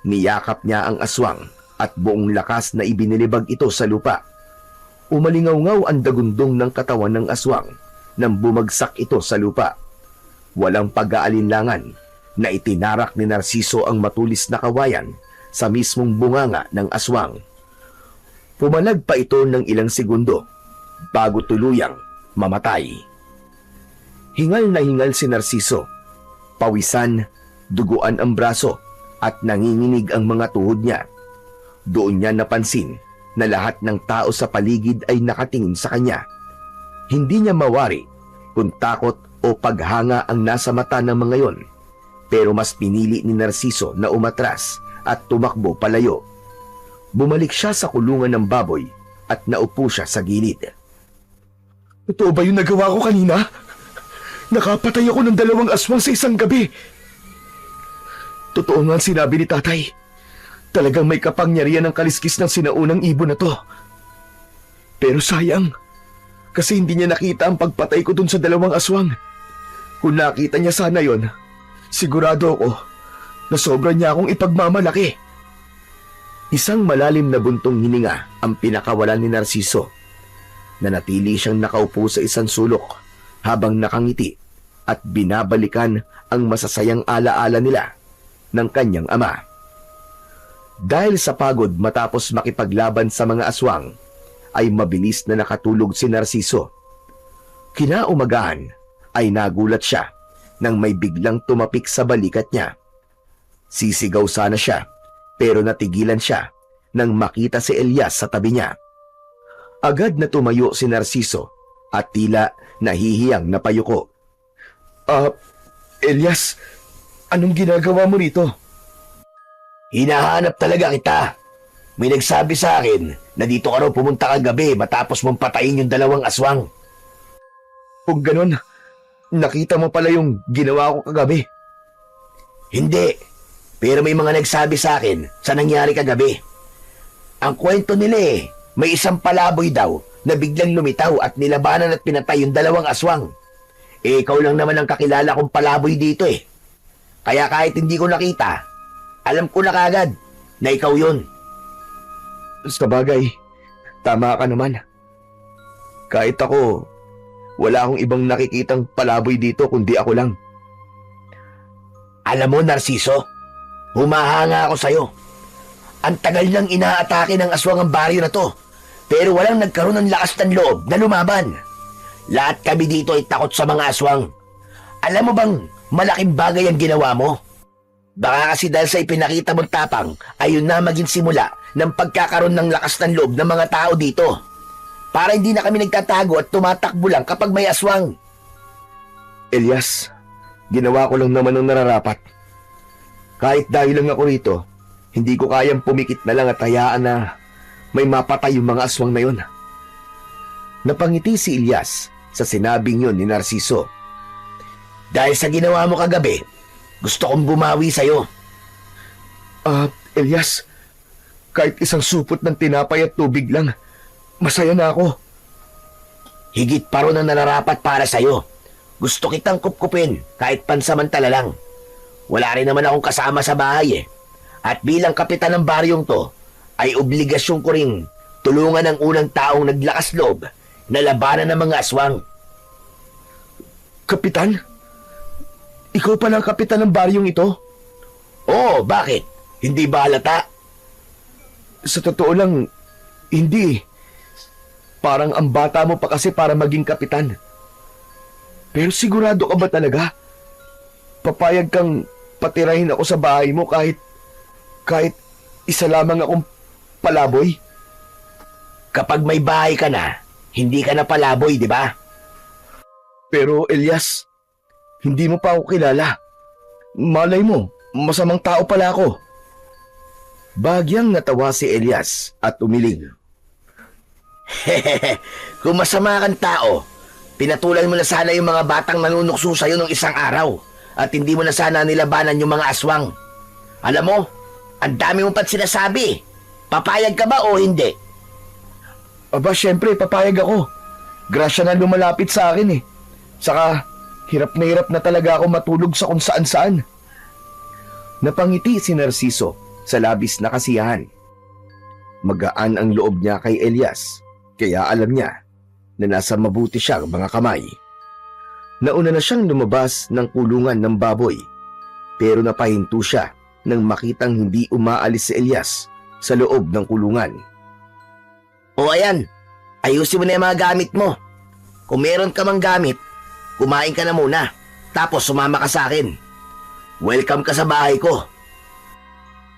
Niyakap niya ang aswang at buong lakas na ibinilibag ito sa lupa. Umalingaw-ngaw ang dagundong ng katawan ng aswang nang bumagsak ito sa lupa. Walang pag-aalinlangan na itinarak ni Narciso ang matulis na kawayan sa mismong bunganga ng aswang. Pumalag pa ito ng ilang segundo bago tuluyang mamatay. Hingal na hingal si Narciso. Pawisan, duguan ang braso at nanginginig ang mga tuhod niya. Doon niya napansin na lahat ng tao sa paligid ay nakatingin sa kanya. Hindi niya mawari kung takot o paghanga ang nasa mata ng mga yon, pero mas pinili ni Narciso na umatras at tumakbo palayo. Bumalik siya sa kulungan ng baboy at naupo siya sa gilid. Totoo ba yung nagawa ko kanina? Nakapatay ako ng dalawang aswang sa isang gabi. Totoo nga ang sinabi ni tatay. Talagang may kapangyarihan ng kaliskis ng sinaunang ibon na to. Pero sayang, kasi hindi niya nakita ang pagpatay ko dun sa dalawang aswang. Kung nakita niya sana yon, sigurado ako na sobra niya akong ipagmamalaki. Isang malalim na buntong hininga ang pinakawalan ni Narciso. Nanatili siyang nakaupo sa isang sulok habang nakangiti at binabalikan ang masasayang alaala nila ng kanyang ama. Dahil sa pagod matapos makipaglaban sa mga aswang, ay mabilis na nakatulog si Narciso. Kinaumagahan ay nagulat siya nang may biglang tumapik sa balikat niya. Sisigaw sana siya, pero natigilan siya nang makita si Elias sa tabi niya. Agad na tumayo si Narciso at tila nahihiyang napayuko. Elias, anong ginagawa mo rito? Hinahanap talaga kita. May nagsabi sa akin na dito ka raw pumunta kagabi matapos mong patayin yung 2 aswang. Kung ganun, nakita mo pala yung ginawa ko kagabi. Hindi, pero may mga nagsabi sa akin sa nangyari kagabi. Ang kwento nila may isang palaboy daw na biglang lumitaw at nilabanan at pinatay yung 2 aswang. Ikaw lang naman ang kakilala kong palaboy dito Kaya kahit hindi ko nakita, alam ko na kagad na ikaw yun. Sa bagay, tama ka naman. Kahit ako, wala akong ibang nakikitang palaboy dito kundi ako lang. Alam mo, Narciso, humahanga ako sa'yo. Ang tagal nang inaatake ng aswang ang baryo na to, pero walang nagkaroon ng lakas ng loob na lumaban. Lahat kami dito ay takot sa mga aswang. Alam mo bang malaking bagay ang ginawa mo? Baka kasi dahil sa ipinakita mong tapang, ayun na maging simula ng pagkakaroon ng lakas ng loob ng mga tao dito. Para hindi na kami nagtatago at tumatakbo lang kapag may aswang. Elias, ginawa ko lang naman ang nararapat. Kahit dahil lang ako rito, hindi ko kayang pumikit na lang at hayaan na may mapatay yung mga aswang na yun. Napangiti si Elias sa sinabing yun ni Narciso. Dahil sa ginawa mo kagabi, gusto kong bumawi sa'yo. Elias, kahit isang supot ng tinapay at tubig lang, masaya na ako. Higit pa ron ang nararapat para sa'yo. Gusto kitang kupkupin kahit pansamantala lang. Wala rin naman akong kasama sa bahay At bilang kapitan ng baryong to, ay obligasyon ko ring tulungan ang unang taong naglakas loob na labanan ng mga aswang. Kapitan? Ikaw pala ang kapitan ng baryong ito? Oo, bakit? Hindi ba halata? Sa totoo lang, hindi. Parang ang bata mo pa kasi para maging kapitan. Pero sigurado ka ba talaga? Papayag kang patirahin ako sa bahay mo kahit isa lamang akong palaboy? Kapag may bahay ka na, hindi ka na palaboy, di ba? Pero Elias, hindi mo pa ako kilala. Malay mo, masamang tao pala ako. Bagyang natawa si Elias at umiling. Kung masama kang tao, pinatulan mo na sana yung mga batang nanunukso sa'yo nung isang araw at hindi mo na sana nilabanan yung mga aswang. Alam mo, ang dami mo pa't sinasabi. Papayag ka ba o hindi? Aba, syempre, papayag ako. Grasya na lumalapit sa akin Saka, hirap na talaga ako matulog sa kung saan-saan. Napangiti si Narciso sa labis na kasiyahan. Magaan ang loob niya kay Elias, kaya alam niya na nasa mabuti siyang mga kamay. Nauna na siyang lumabas ng kulungan ng baboy, pero napahinto siya nang makitang hindi umaalis si Elias sa loob ng kulungan. O ayan, ayusin mo na yung mga gamit mo. Kung meron ka mang gamit, kumain ka na muna, tapos sumama ka sa akin. Welcome ka sa bahay ko.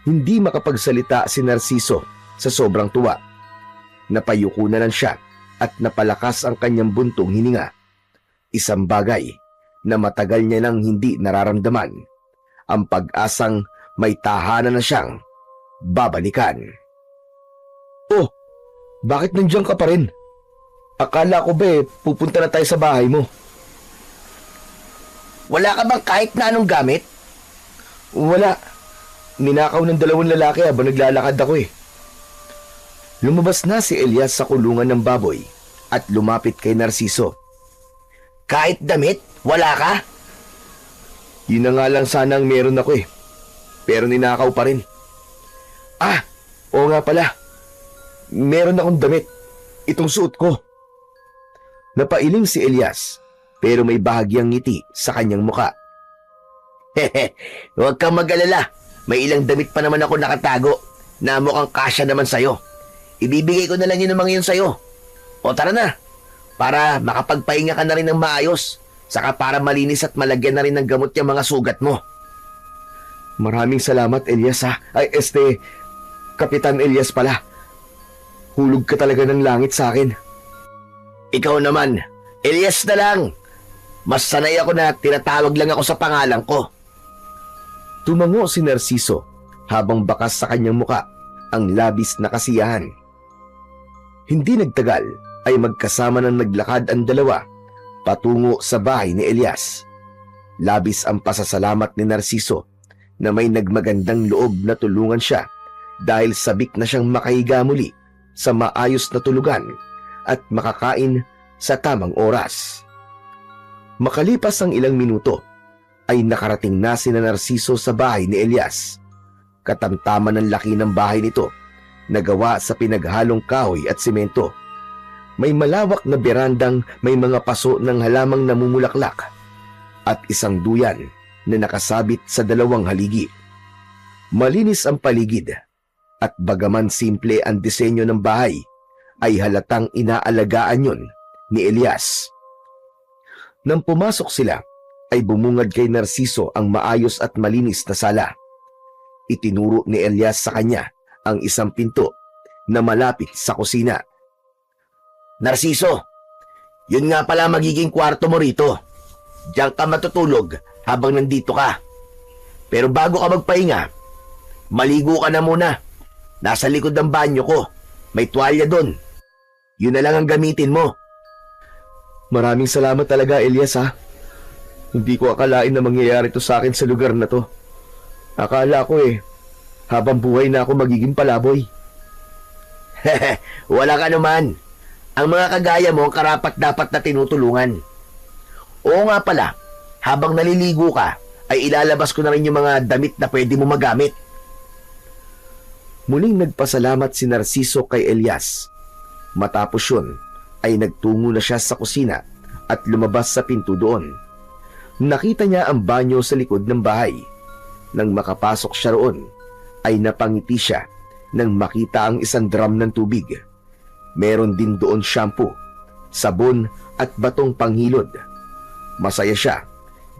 Hindi makapagsalita si Narciso sa sobrang tuwa. Napayuko na lang siya at napalakas ang kanyang buntong hininga. Isang bagay na matagal niya nang hindi nararamdaman. Ang pag-asang may tahanan na siyang babalikan. Oh, bakit nandiyan ka pa rin? Akala ko ba pupunta na tayo sa bahay mo? Wala ka bang kahit na anong gamit? Wala. Ninakaw ng 2 lalaki habang naglalakad ako Lumabas na si Elias sa kulungan ng baboy at lumapit kay Narciso. Kahit damit, wala ka? Yun na nga lang sana ang meron ako Pero ninakaw pa rin. Oo nga pala. Meron akong damit. Itong suot ko. Napailing si Elias, pero may bahagyang ngiti sa kanyang muka. Huwag kang mag-alala. May ilang damit pa naman ako nakatago na mukhang kasya naman sa'yo. Ibibigay ko na lang yun ng mga yun sa'yo. O tara na, para makapagpahinga ka na rin ng maayos, saka para malinis at malagyan na rin ng gamot yung mga sugat mo. Maraming salamat, Elias ha. Kapitan Elias pala. Hulog ka talaga ng langit sa akin. Ikaw naman, Elias na lang. Mas sanay ako na tinatawag lang ako sa pangalan ko. Tumango si Narciso habang bakas sa kanyang muka ang labis na kasiyahan. Hindi nagtagal ay magkasama ng naglakad ang dalawa patungo sa bahay ni Elias. Labis ang pasasalamat ni Narciso na may nagmagandang loob na tulungan siya dahil sabik na siyang makahiga muli sa maayos na tulugan at makakain sa tamang oras. Makalipas ang ilang minuto, ay nakarating na si Narciso sa bahay ni Elias. Katamtaman ng laki ng bahay nito na gawa sa pinaghalong kahoy at simento. May malawak na berandang may mga paso ng halamang namumulaklak at isang duyan na nakasabit sa dalawang haligi. Malinis ang paligid at bagaman simple ang disenyo ng bahay, ay halatang inaalagaan yon ni Elias. Nang pumasok sila, ay bumungad kay Narciso ang maayos at malinis na sala. Itinuro ni Elias sa kanya ang isang pinto na malapit sa kusina. Narciso, yun nga pala magiging kwarto mo rito. Diyan ka matutulog habang nandito ka. Pero bago ka magpahinga, maligo ka na muna. Nasa likod ng banyo ko. May tuwalya doon. Yun na lang ang gamitin mo. Maraming salamat talaga, Elias ha. Hindi ko akalain na mangyayari to sa akin sa lugar na to. Akala ko habang buhay na ako magiging palaboy. Wala ka naman. Ang mga kagaya mo ang karapat-dapat na tinutulungan. Oo nga pala, habang naliligo ka, ay ilalabas ko na rin yung mga damit na pwede mo magamit. Muling nagpasalamat si Narciso kay Elias. Matapos yun, ay nagtungo na siya sa kusina at lumabas sa pinto doon. Nakita niya ang banyo sa likod ng bahay. Nang makapasok siya roon, ay napangiti siya nang makita ang isang drum ng tubig. Meron din doon shampoo, sabon at batong panghilod. Masaya siya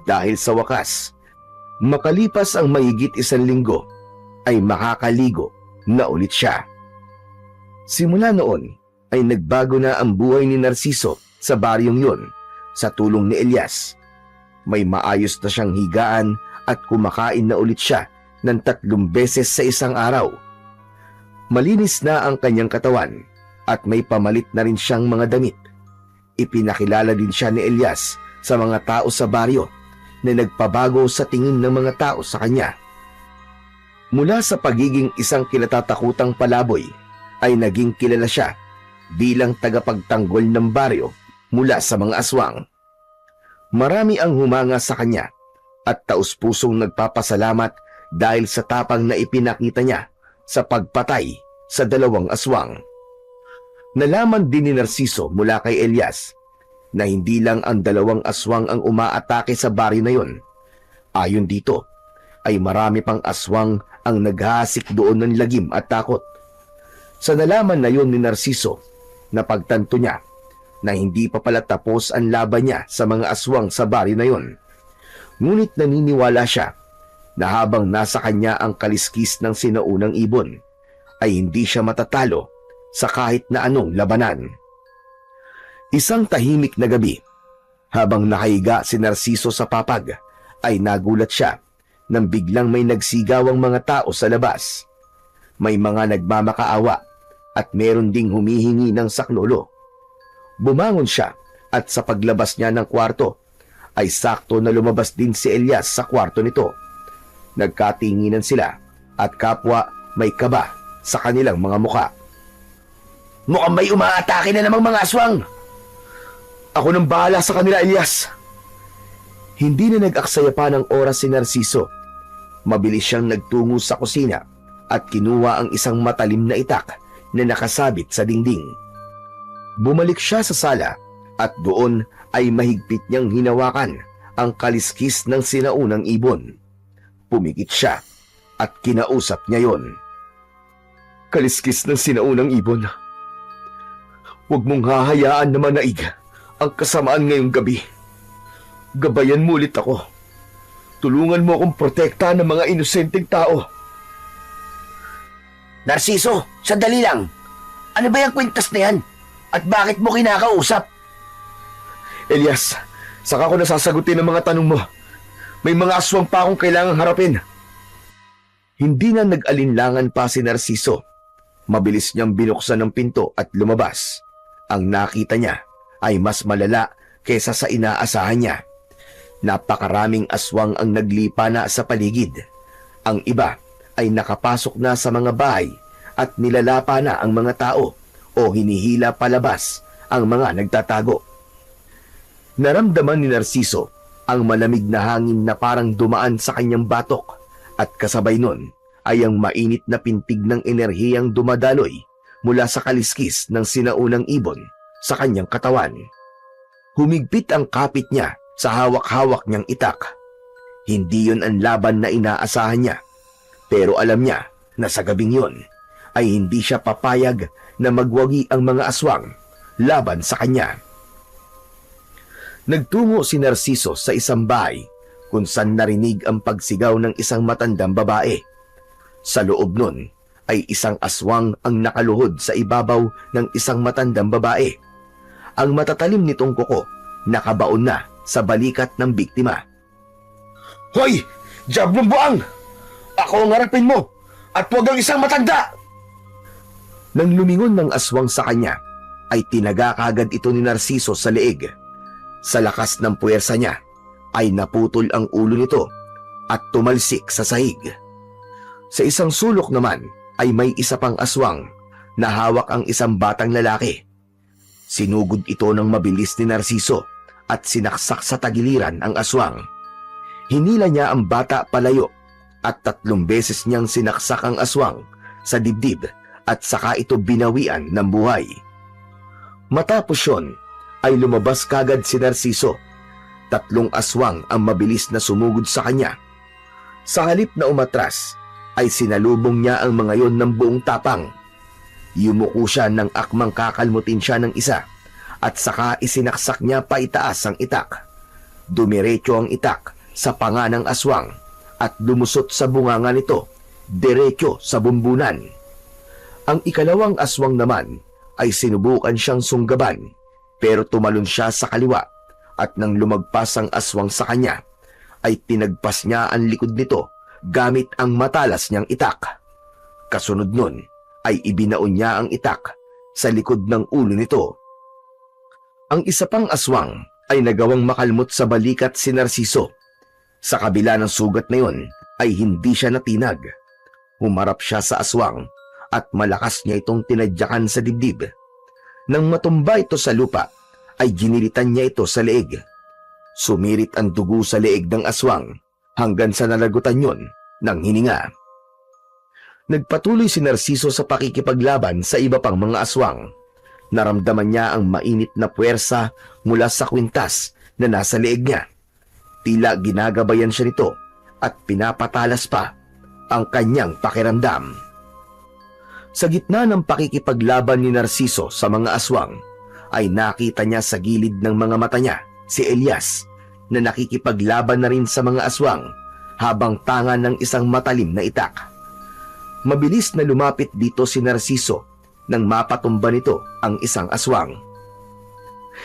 dahil sa wakas, makalipas ang mahigit 1 linggo, ay makakaligo na ulit siya. Simula noon, ay nagbago na ang buhay ni Narciso sa baryong yun sa tulong ni Elias. May maayos na siyang higaan at kumakain na ulit siya ng 3 beses sa isang araw. Malinis na ang kanyang katawan at may pamalit na rin siyang mga damit. Ipinakilala din siya ni Elias sa mga tao sa baryo na nagpabago sa tingin ng mga tao sa kanya. Mula sa pagiging isang kinatatakutang palaboy, ay naging kilala siya bilang tagapagtanggol ng baryo mula sa mga aswang. Marami ang humanga sa kanya at taus-pusong nagpapasalamat dahil sa tapang na ipinakita niya sa pagpatay sa 2 aswang. Nalaman din ni Narciso mula kay Elias na hindi lang ang 2 aswang ang umaatake sa baryo na yun. Ayon dito, ay marami pang aswang ang naghahasik doon ng lagim at takot. Sa nalaman na yun ni Narciso, napagtanto niya na hindi pa pala tapos ang laban niya sa mga aswang sa baryo na yun. Ngunit naniniwala siya na habang nasa kanya ang kaliskis ng sinaunang ibon, ay hindi siya matatalo sa kahit na anong labanan. Isang tahimik na gabi, habang nakahiga si Narciso sa papag, ay nagulat siya nang biglang may nagsigawang mga tao sa labas. May mga nagmamakaawa at meron ding humihingi ng saklolo. Bumangon siya at sa paglabas niya ng kwarto, ay sakto na lumabas din si Elias sa kwarto nito. Nagkatinginan sila at kapwa may kaba sa kanilang mga muka. Mukhang may umaatake na namang mga aswang. Ako nang bahala sa kanila, Elias. Hindi na nag-aksaya pa ng oras si Narciso. Mabilis siyang nagtungo sa kusina at kinuha ang isang matalim na itak na nakasabit sa dingding. Bumalik siya sa sala at doon ay mahigpit niyang hinawakan ang kaliskis ng sinaunang ibon. Pumikit siya at kinausap niya yon. Kaliskis ng sinaunang ibon. Huwag mong hahayaan na manaig ang kasamaan ngayong gabi. Gabayan mo ulit ako. Tulungan mo akong protektahan ng mga inosenteng tao. Narciso, sandali lang. Ano ba yung kwintas na yan? At bakit mo kinakausap? Elias, saka ko nasasagutin ang mga tanong mo. May mga aswang pa akong kailangang harapin. Hindi na nag-alinlangan pa si Narciso. Mabilis niyang binuksan ang pinto at lumabas. Ang nakita niya ay mas malala kaysa sa inaasahan niya. Napakaraming aswang ang naglipa na sa paligid. Ang iba ay nakapasok na sa mga bahay at nilalapa na ang mga tao o hinihila palabas ang mga nagtatago. Naramdaman ni Narciso ang malamig na hangin na parang dumaan sa kanyang batok at kasabay nun ay ang mainit na pintig ng enerhiyang dumadaloy mula sa kaliskis ng sinaunang ibon sa kanyang katawan. Humigpit ang kapit niya sa hawak-hawak niyang itak. Hindi yun ang laban na inaasahan niya, pero alam niya na sa gabing yun ay hindi siya papayag na magwagi ang mga aswang laban sa kanya. Nagtungo si Narciso sa isang bahay kung saan narinig ang pagsigaw ng isang matandang babae. Sa loob nun ay isang aswang ang nakaluhod sa ibabaw ng isang matandang babae. Ang matatalim nitong kuko nakabaon na sa balikat ng biktima. Hoy! Diablong buang! Ako ang harapin mo at huwag ang isang matanda! Nang lumingon ng aswang sa kanya, ay tinaga kagad ito ni Narciso sa leeg. Sa lakas ng puwersa niya, ay naputol ang ulo nito at tumalsik sa sahig. Sa isang sulok naman ay may isa pang aswang na hawak ang isang batang lalaki. Sinugod ito ng mabilis ni Narciso at sinaksak sa tagiliran ang aswang. Hinila niya ang bata palayo at 3 beses niyang sinaksak ang aswang sa dibdib at saka ito binawian ng buhay. Matapos yun, ay lumabas kagad si Narciso. 3 aswang ang mabilis na sumugod sa kanya. Sa halip na umatras, ay sinalubong niya ang mga yon ng buong tapang. Yumuko siya ng akmang kakalmutin siya ng isa at saka isinaksak niya pa itaas ang itak. Dumiretso ang itak sa panga ng aswang at lumusot sa bunganga nito, diretso sa bumbunan. Ang ikalawang aswang naman ay sinubukan siyang sunggaban pero tumalon siya sa kaliwa at nang lumagpas ang aswang sa kanya ay tinagpas niya ang likod nito gamit ang matalas niyang itak. Kasunod nun ay ibinaon niya ang itak sa likod ng ulo nito. Ang isa pang aswang ay nagawang makalmot sa balikat si Narciso. Sa kabila ng sugat na yon ay hindi siya natinag. Humarap siya sa aswang at malakas niya itong tinadyakan sa dibdib. Nang matumba ito sa lupa, ay ginilitan niya ito sa leeg. Sumirit ang dugo sa leeg ng aswang hanggang sa nalagutan yon ng hininga. Nagpatuloy si Narciso sa pakikipaglaban sa iba pang mga aswang. Naramdaman niya ang mainit na puwersa mula sa kwintas na nasa leeg niya. Tila ginagabayan siya nito at pinapatalas pa ang kanyang pakiramdam. Sa gitna ng pakikipaglaban ni Narciso sa mga aswang, ay nakita niya sa gilid ng mga mata niya si Elias na nakikipaglaban na rin sa mga aswang habang tanga ng isang matalim na itak. Mabilis na lumapit dito si Narciso nang mapatumba nito ang isang aswang.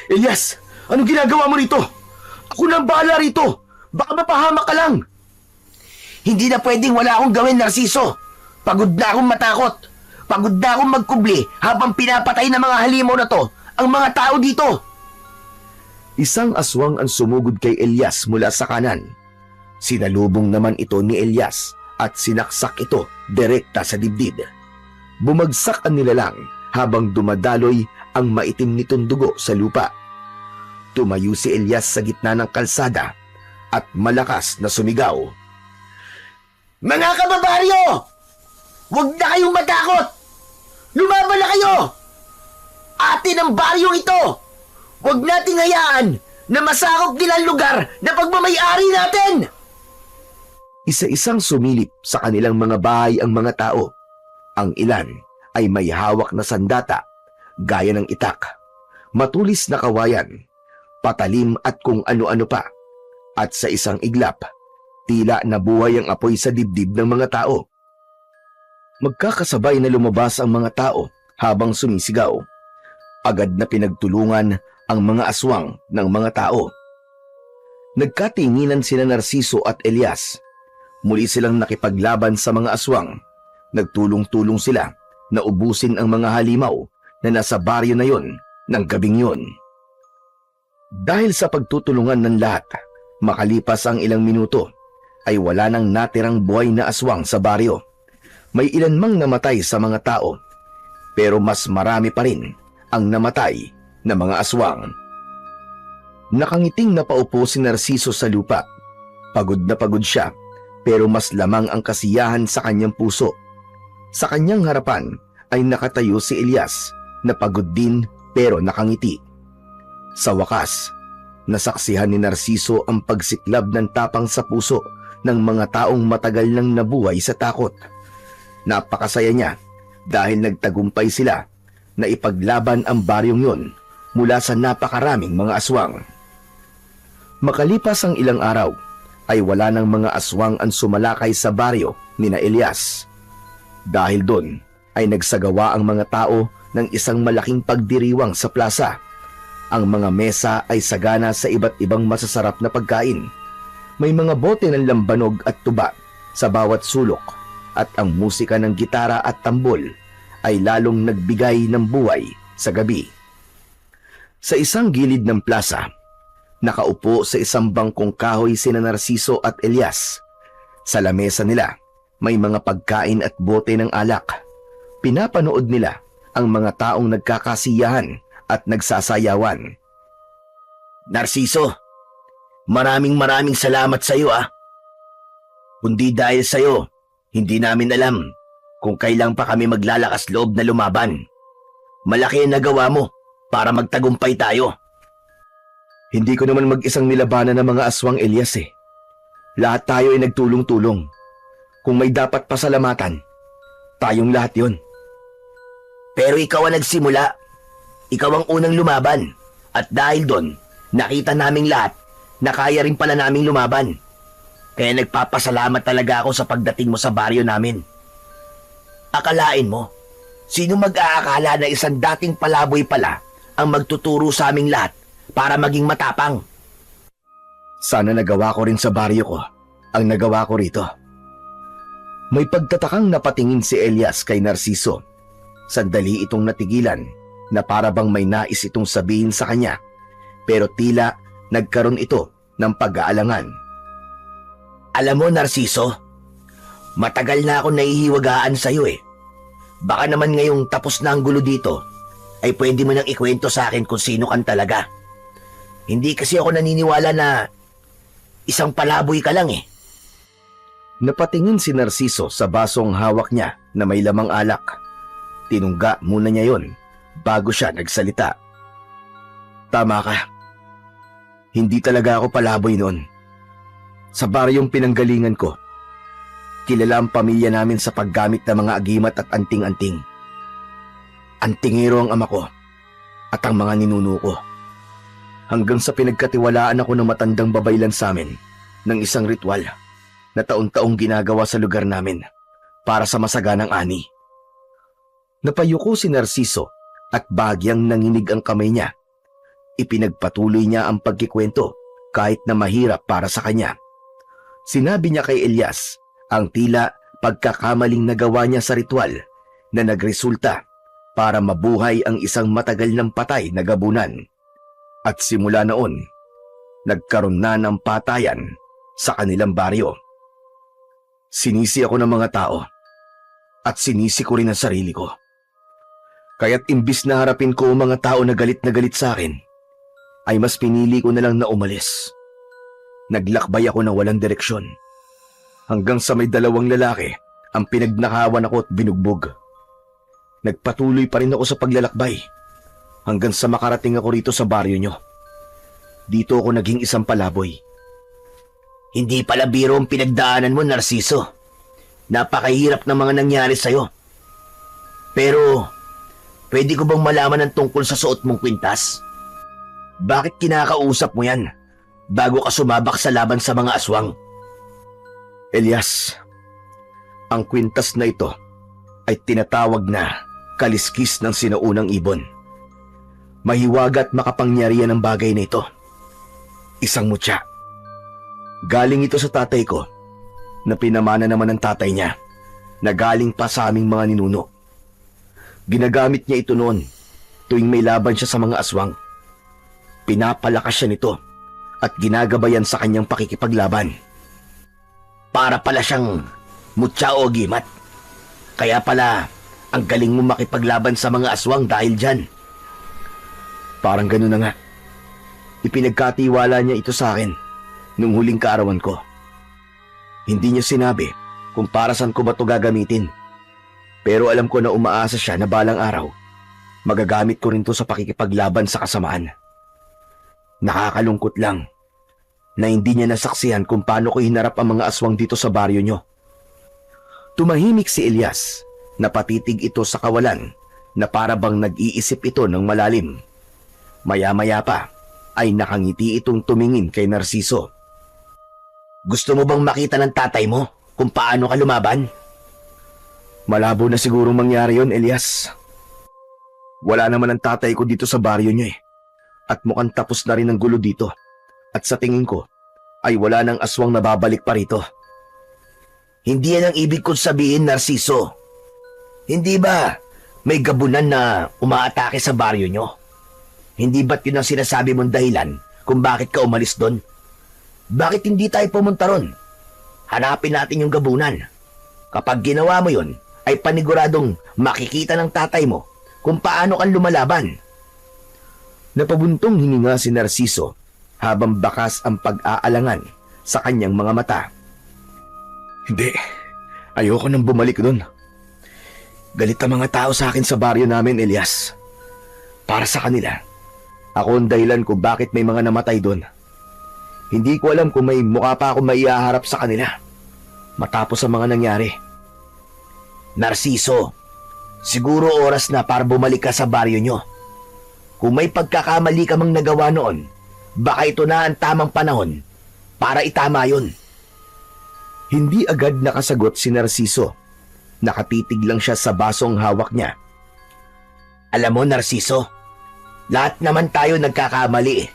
Elias! Anong ginagawa mo rito? Ako na ang bahala rito! Baka mapahamak ka lang! Hindi na pwedeng wala akong gawin, Narciso. Pagod na akong matakot. Pagod na akong magkubli habang pinapatay ng mga halimaw na to ang mga tao dito. Isang aswang ang sumugod kay Elias mula sa kanan. Sinalubong naman ito ni Elias at sinaksak ito direkta sa dibdib. Bumagsak ang nilalang habang dumadaloy ang maitim nitong dugo sa lupa. Tumayo si Elias sa gitna ng kalsada at malakas na sumigaw. Mga kababaryo! Huwag na kayong matakot! Lumaban na kayo! Atin ang baryong ito! Huwag nating hayaan na masakop nila ang lugar na pagmamay-ari natin! Isa-isang sumilip sa kanilang mga bahay ang mga tao. Ang ilan ay may hawak na sandata, gaya ng itak, matulis na kawayan, patalim at kung ano-ano pa. At sa isang iglap, tila nabuhay ang apoy sa dibdib ng mga tao. Magkakasabay na lumabas ang mga tao habang sumisigaw. Agad na pinagtulungan ang mga aswang ng mga tao. Nagkatinginan sina Narciso at Elias. Muli silang nakipaglaban sa mga aswang. Nagtulong-tulong sila na ubusin ang mga halimaw na nasa baryo na yon ng gabing yon. Dahil sa pagtutulungan ng lahat, makalipas ang ilang minuto, ay wala nang natirang buhay na aswang sa baryo. May ilan mang namatay sa mga tao, pero mas marami pa rin ang namatay na mga aswang. Nakangiting napaupo si Narciso sa lupa. Pagod na pagod siya, pero mas lamang ang kasiyahan sa kanyang puso. Sa kanyang harapan ay nakatayo si Elias na pagod din pero nakangiti. Sa wakas, nasaksihan ni Narciso ang pagsiklab ng tapang sa puso ng mga taong matagal nang nabuhay sa takot. Napakasaya niya dahil nagtagumpay sila na ipaglaban ang baryong yon mula sa napakaraming mga aswang. Makalipas ang ilang araw, ay wala ng mga aswang ang sumalakay sa baryo nina Elias. Dahil doon ay nagsagawa ang mga tao ng isang malaking pagdiriwang sa plaza. Ang mga mesa ay sagana sa iba't ibang masasarap na pagkain. May mga bote ng lambanog at tuba sa bawat sulok at ang musika ng gitara at tambol ay lalong nagbigay ng buhay sa gabi. Sa isang gilid ng plaza, nakaupo sa isang bangkong kahoy sina Narciso at Elias. Sa lamesa nila, may mga pagkain at bote ng alak. Pinapanood nila ang mga taong nagkakasiyahan at nagsasayawan. Narciso, maraming salamat sa iyo Kundi dahil sa iyo, hindi namin alam kung kailan pa kami maglalakas loob na lumaban. Malaki ang nagawa mo para magtagumpay tayo. Hindi ko naman mag-isang nilabanan ng mga aswang, Elias Lahat tayo ay nagtulong-tulong. Kung may dapat pasalamatan, tayong lahat yon. Pero ikaw ang nagsimula. Ikaw ang unang lumaban. At dahil doon, nakita naming lahat na kaya rin pala naming lumaban. Kaya nagpapasalamat talaga ako sa pagdating mo sa baryo namin. Akalain mo, sino mag-aakala na isang dating palaboy pala ang magtuturo sa aming lahat para maging matapang? Sana nagawa ko rin sa baryo ko ang nagawa ko rito. May pagtatakang napatingin si Elias kay Narciso. Sandali itong natigilan na para bang may nais itong sabihin sa kanya, pero tila nagkaroon ito ng pag-aalangan. Alam mo, Narciso, matagal na ako nahihiwagaan sa iyo Baka naman ngayong tapos na ang gulo dito, ay pwede mo nang ikwento sa akin kung sino kan talaga. Hindi kasi ako naniniwala na isang palaboy ka lang Napatingin si Narciso sa basong hawak niya na may lamang alak. Tinungga muna niya yon bago siya nagsalita. Tama ka. Hindi talaga ako palaboy noon. Sa baryong pinanggalingan ko, kilala ang pamilya namin sa paggamit ng mga agimat at anting-anting. Antingero ang ama ko at ang mga ninuno ko. Hanggang sa pinagkatiwalaan ako ng matandang babaylan sa amin ng isang ritual na taon-taong ginagawa sa lugar namin para sa masaganang ani. Napayuko si Narciso at bagyang nanginig ang kamay niya. Ipinagpatuloy niya ang pagkikwento kahit na mahirap para sa kanya. Sinabi niya kay Elias ang tila pagkakamaling nagawa niya sa ritual na nagresulta para mabuhay ang isang matagal ng patay na gabunan. At simula noon, nagkaroon na ng patayan sa kanilang baryo. Sinisi ako ng mga tao at sinisi ko rin ang sarili ko. Kaya't imbis na harapin ko ang mga tao na galit sa akin, ay mas pinili ko na lang na umalis. Naglakbay ako ng walang direksyon. Hanggang sa may dalawang lalaki ang pinagnakawan ako at binugbog. Nagpatuloy pa rin ako sa paglalakbay hanggang sa makarating ako rito sa baryo nyo. Dito ako naging isang palaboy. Hindi pala biro ang pinagdaanan mo, Narciso. Napakahirap ng mga nangyari sa'yo. Pero, pwede ko bang malaman ang tungkol sa suot mong kwintas? Bakit kinakausap mo yan bago ka sumabak sa laban sa mga aswang? Elias, ang kwintas na ito ay tinatawag na kaliskis ng sinaunang ibon. Mahiwaga at makapangyarihan ang bagay na ito. Isang mutya. Galing ito sa tatay ko, na pinamana naman ng tatay niya, na galing pa sa aming mga ninuno. Ginagamit niya ito noon tuwing may laban siya sa mga aswang. Pinapalakas siya nito at ginagabayan sa kanyang pakikipaglaban. Para pala siyang mutya o gimat. Kaya pala ang galing mo makipaglaban sa mga aswang dahil dyan. Parang gano'n na nga. Ipinagkatiwala niya ito sa akin nung huling kaarawan ko. Hindi niya sinabi kung para saan ko ba ito gagamitin. Pero alam ko na umaasa siya na balang araw, magagamit ko rin ito sa pakikipaglaban sa kasamaan. Nakakalungkot lang na hindi niya nasaksihan kung paano ko hinarap ang mga aswang dito sa baryo niyo. Tumahimik si Elias, napatitig ito sa kawalan na para bang nag-iisip ito ng malalim. Maya-maya pa ay nakangiti itong tumingin kay Narciso. Gusto mo bang makita ng tatay mo kung paano ka lumaban? Malabo na sigurong mangyari yon, Elias. Wala naman ang tatay ko dito sa baryo niyo eh. At mukhang tapos na rin ang gulo dito. At sa tingin ko, ay wala nang aswang na babalik pa rito. Hindi yan ang ibig kong sabihin, Narciso. Hindi ba may gabunan na umaatake sa baryo niyo? Hindi ba't yun ang sinasabi mong dahilan kung bakit ka umalis doon? Bakit hindi tayo pumunta ron? Hanapin natin yung gabunan. Kapag ginawa mo yun, ay paniguradong makikita ng tatay mo kung paano kang lumalaban. Napabuntong hininga si Narciso habang bakas ang pag-aalangan sa kanyang mga mata. Hindi, ayoko nang bumalik doon. Galit ang mga tao sa akin sa baryo namin, Elias. Para sa kanila, ako ang dahilan kung bakit may mga namatay doon. Hindi ko alam kung may mukha pa ako maihaharap sa kanila matapos ang mga nangyari. Narciso, siguro oras na para bumalik ka sa baryo nyo. Kung may pagkakamali ka mang nagawa noon, baka ito na ang tamang panahon para itama yun. Hindi agad nakasagot si Narciso. Nakatitig lang siya sa basong hawak niya. Alam mo, Narciso, lahat naman tayo nagkakamali.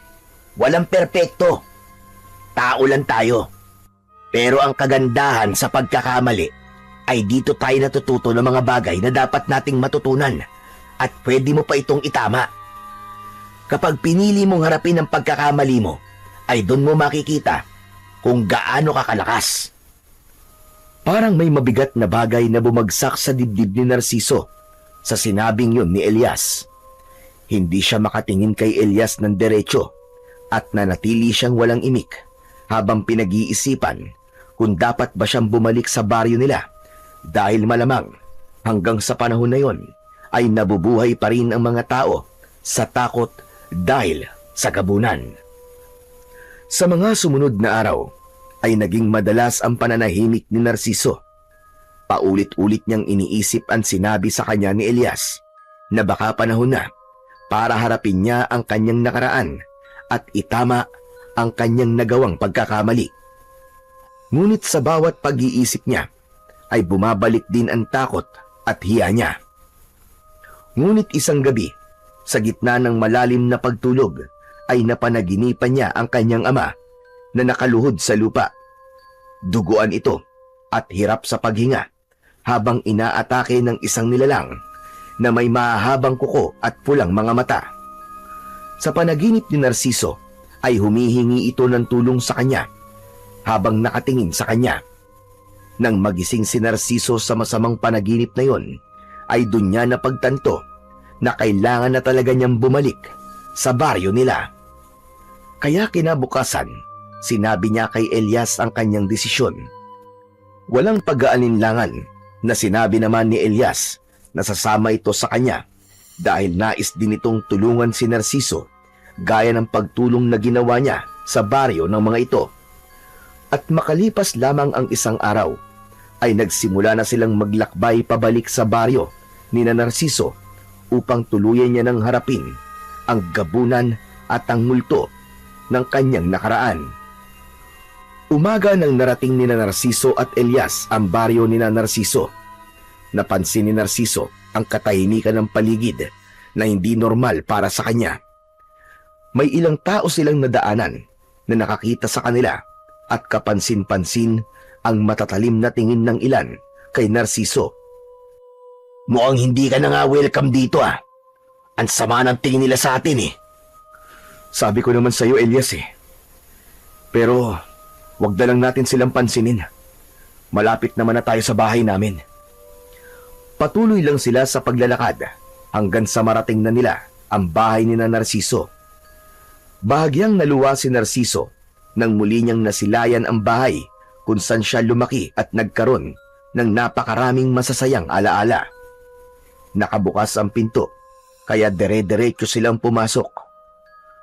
Walang perpekto. Tao lang tayo. Pero ang kagandahan sa pagkakamali ay dito tayo natututo ng mga bagay na dapat nating matutunan at pwede mo pa itong itama. Kapag pinili mong harapin ang pagkakamali mo, ay doon mo makikita kung gaano ka kalakas. Parang may mabigat na bagay na bumagsak sa dibdib ni Narciso sa sinabing yun ni Elias. Hindi siya makatingin kay Elias ng diretso at nanatili siyang walang imik habang pinag-iisipan kung dapat ba siyang bumalik sa baryo nila dahil malamang hanggang sa panahon na yon ay nabubuhay pa rin ang mga tao sa takot dahil sa gabunan. Sa mga sumunod na araw ay naging madalas ang pananahimik ni Narciso. Paulit-ulit niyang iniisip ang sinabi sa kanya ni Elias na baka panahon na para harapin niya ang kanyang nakaraan at itama ang kanyang nagawang pagkakamali. Ngunit sa bawat pag-iisip niya ay bumabalik din ang takot at hiya niya. Ngunit isang gabi, sa gitna ng malalim na pagtulog, ay napanaginipan niya ang kanyang ama na nakaluhod sa lupa. Duguan ito at hirap sa paghinga habang inaatake ng isang nilalang na may mahahabang kuko at pulang mga mata. Sa panaginip ni Narciso ay humihingi ito ng tulong sa kanya habang nakatingin sa kanya. Nang magising si Narciso sa masamang panaginip na yon, ay doon niya napagtanto na kailangan na talaga niyang bumalik sa baryo nila. Kaya kinabukasan, sinabi niya kay Elias ang kanyang desisyon. Walang pag-aalinlangan na sinabi naman ni Elias na sasama ito sa kanya dahil nais din itong tulungan si Narciso gaya ng pagtulong na ginawa niya sa baryo ng mga ito. At makalipas lamang ang isang araw, ay nagsimula na silang maglakbay pabalik sa baryo ni Narciso upang tuluyan niya ng harapin ang gabunan at ang multo ng kanyang nakaraan. Umaga nang narating ni Narciso at Elias ang baryo ni Narciso. Napansin ni Narciso ang katahimikan ng paligid na hindi normal para sa kanya. May ilang tao silang nadaanan na nakakita sa kanila at kapansin-pansin ang matatalim na tingin ng ilan kay Narciso. Mukhang hindi ka na nga welcome dito ah. Ang sama ng tingin nila sa atin eh. Sabi ko naman sa iyo, Elias eh. Pero wag na lang natin silang pansinin. Malapit naman na tayo sa bahay namin. Patuloy lang sila sa paglalakad hanggang sa marating na nila ang bahay ni Narciso. Bahagyang naluwa si Narciso nang muli niyang nasilayan ang bahay kung saan siya lumaki at nagkaroon ng napakaraming masasayang alaala. Nakabukas ang pinto, kaya dere-derecho silang pumasok.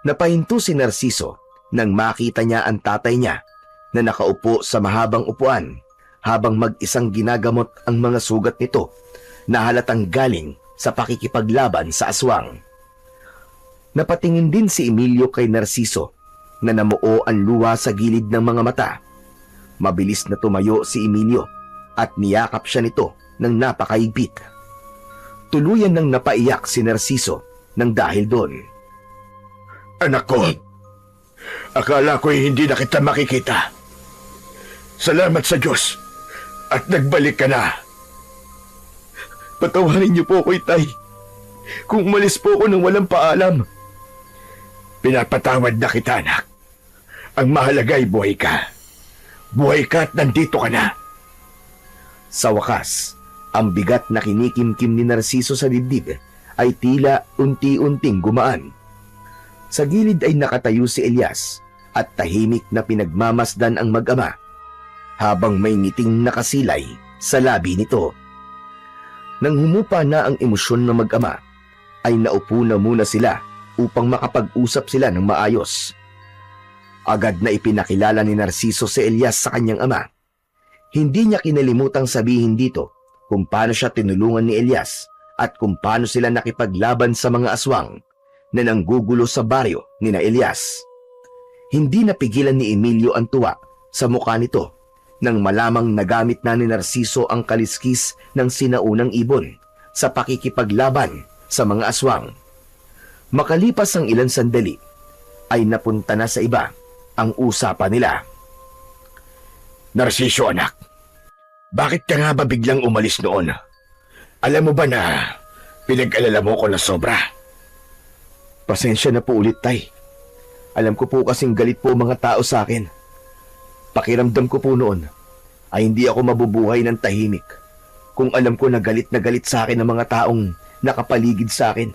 Napahinto si Narciso nang makita niya ang tatay niya na nakaupo sa mahabang upuan habang mag-isang ginagamot ang mga sugat nito na halatang galing sa pakikipaglaban sa aswang. Napatingin din si Emilio kay Narciso na namuo ang luha sa gilid ng mga mata. Mabilis na tumayo si Emilio at niyakap siya nito ng napakaigpit. Tuluyan nang napaiyak si Narciso nang dahil doon. Anak ko, akala ko'y hindi na kita makikita. Salamat sa Diyos at nagbalik ka na. Patawarin niyo po ako, Itay. Kung umalis po ako nang walang paalam. Pinapatawad na kita, anak. Ang mahalaga ay buhay ka. Buhay ka at nandito ka na. Sa wakas, ang bigat na kinikimkim ni Narciso sa dibdib ay tila unti-unting gumaan. Sa gilid ay nakatayo si Elias at tahimik na pinagmamasdan ang mag-ama habang may ngiting nakasilay sa labi nito. Nang humupa na ang emosyon ng mag-ama, ay naupo na muna sila upang makapag-usap sila ng maayos. Agad na ipinakilala ni Narciso si Elias sa kanyang ama. Hindi niya kinalimutang sabihin dito kung paano siya tinulungan ni Elias at kung paano sila nakipaglaban sa mga aswang na nanggugulo sa baryo ni Elias. Hindi napigilan ni Emilio ang tuwa sa mukha nito nang malamang nagamit na ni Narciso ang kaliskis ng sinaunang ibon sa pakikipaglaban sa mga aswang. Makalipas ang ilang sandali, ay napunta na sa iba ang usapan nila. Narciso, anak, bakit ka nga ba biglang umalis noon? Alam mo ba na pinag-alala mo ko na sobra? Pasensya na po ulit, Tay. Alam ko po kasing galit po mga tao sa akin. Pakiramdam ko po noon ay hindi ako mabubuhay ng tahimik kung alam ko na galit sa akin ang mga taong nakapaligid sa akin.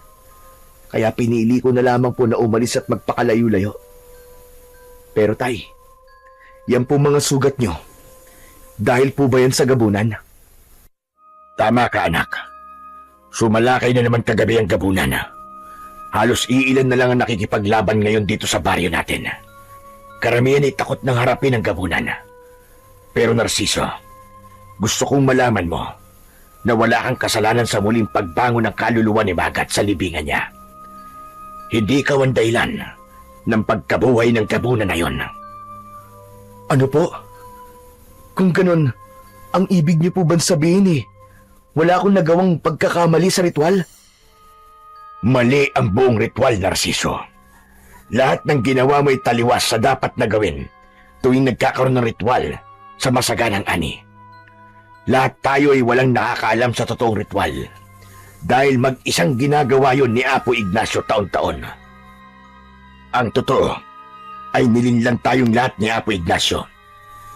Kaya pinili ko na lamang po na umalis at magpakalayo-layo. Pero Tay, yan po mga sugat nyo. Dahil po ba yan sa gabunan? Tama ka, anak. Sumalakay na naman kagabi ang gabunan. Halos iilan na lang ang nakikipaglaban ngayon dito sa baryo natin. Karamihan ay takot ng harapin ang gabunan. Pero Narciso, gusto kong malaman mo na wala kang kasalanan sa muling pagbangon ng kaluluwa ni Magat sa libingan niya. Hindi ikaw ang dahilan ng pagkabuhay ng gabunan na yon. Ano po? Kung ganun, ang ibig niyo po bang sabihin wala akong nagawang pagkakamali sa ritual? Mali ang buong ritual, Narciso. Lahat ng ginawa mo ay taliwas sa dapat na gawin tuwing nagkakaroon ng ritual sa masaganang ani. Lahat tayo ay walang nakakaalam sa totoong ritual dahil mag-isang ginagawa yon ni Apo Ignacio taon-taon. Ang totoo ay nilinlang tayong lahat ni Apo Ignacio.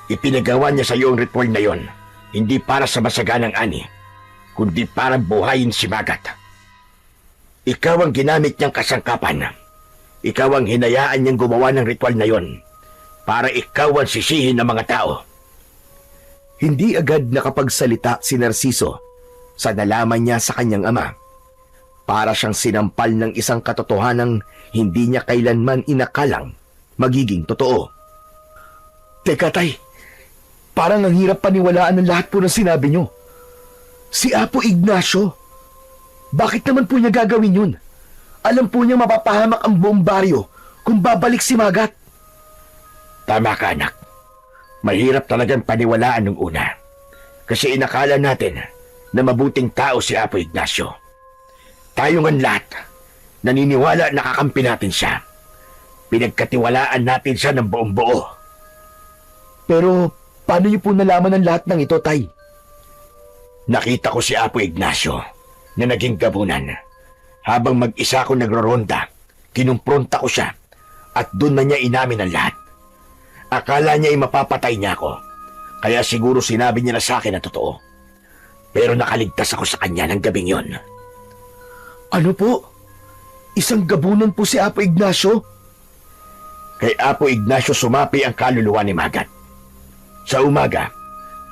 Ipinagawa niya sa iyo ang ritual na yon hindi para sa masaganang ani, kundi para buhayin si Magat. Ikaw ang ginamit niyang kasangkapan. Ikaw ang hinayaan niyang gumawa ng ritual na yon para ikaw ang sisihin ng mga tao. Hindi agad nakapagsalita si Narciso sa nalaman niya sa kanyang ama. Para siyang sinampal ng isang katotohanang hindi niya kailanman inakalang magiging totoo. Teka, Tay, parang ang hirap paniwalaan ng lahat po ng sinabi niyo. Si Apo Ignacio, bakit naman po niya gagawin yun? Alam po niya mapapahamak ang buong baryo kung babalik si Magat. Tama ka, anak. Mahirap talagang paniwalaan nung una. Kasi inakala natin na mabuting tao si Apo Ignacio. Tayo ngang lahat, naniniwala na kakampi natin siya. Pinagkatiwalaan natin siya ng buong buo. Pero paano niyo po nalaman ang lahat ng ito, Tay? Nakita ko si Apo Ignacio na naging gabunan. Habang mag-isa ko nagroronda, kinumpronta ko siya at doon na niya inamin ang lahat. Akala niya ay mapapatay niya ako, kaya siguro sinabi niya na sa akin na totoo. Pero nakaligtas ako sa kanya ng gabing yon. Ano po? Isang gabunan po si Apo Ignacio? Kay Apo Ignacio sumapi ang kaluluwa ni Magat. Sa umaga,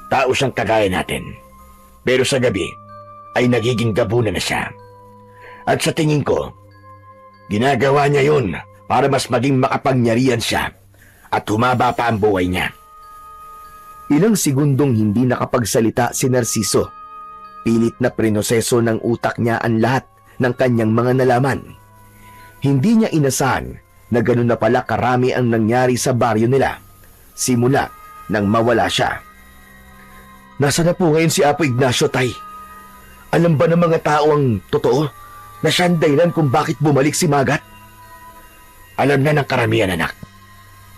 tao siyang kagaya natin. Pero sa gabi, ay nagiging gabunan na siya. At sa tingin ko, ginagawa niya yun para mas maging makapangyarihan siya at humaba pa ang buhay niya. Ilang segundong hindi nakapagsalita si Narciso. Pilit na prinoseso ng utak niya ang lahat ng kanyang mga nalaman. Hindi niya inasahan na ganun na pala karami ang nangyari sa baryo nila simula nang mawala siya. Nasaan na po ngayon si Apo Ignacio, Tay? Alam ba ng mga tao ang totoo na siya ang dahilan kung bakit bumalik si Magat? Alam na ng karamihan, anak.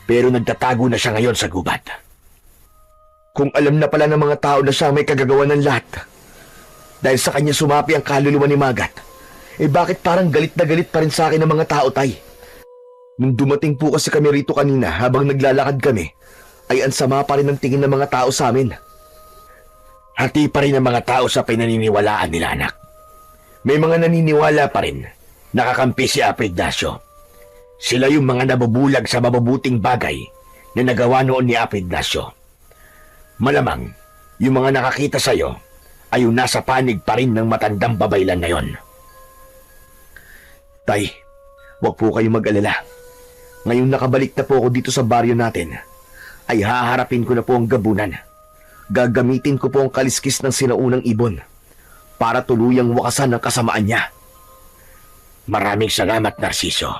Pero nagtatago na siya ngayon sa gubat. Kung alam na pala ng mga tao na siya may kagagawa ng lahat, dahil sa kanya sumapi ang kaluluwa ni Magat, bakit parang galit na galit pa rin sa akin ng mga tao, Tay? Nung dumating po kasi kami rito kanina habang naglalakad kami, ay ang sama pa rin ang tingin ng mga tao sa amin. Hati pa rin ang mga tao sa pinaniniwalaan nila, anak. May mga naniniwala pa rin nakakampi si Apo Ignacio. Sila yung mga nabubulag sa mabubuting bagay na nagawa noon ni Apo Ignacio. Malamang, yung mga nakakita sa'yo ay yung nasa panig pa rin ng matandang babaylan na yon. Tay, huwag po kayong mag-alala. Ngayong nakabalik na po ako dito sa baryo natin, ay haharapin ko na po ang gabunan. Gagamitin ko po ang kaliskis ng sinaunang ibon para tuluyang wakasan ang kasamaan niya. Maraming salamat, Narciso.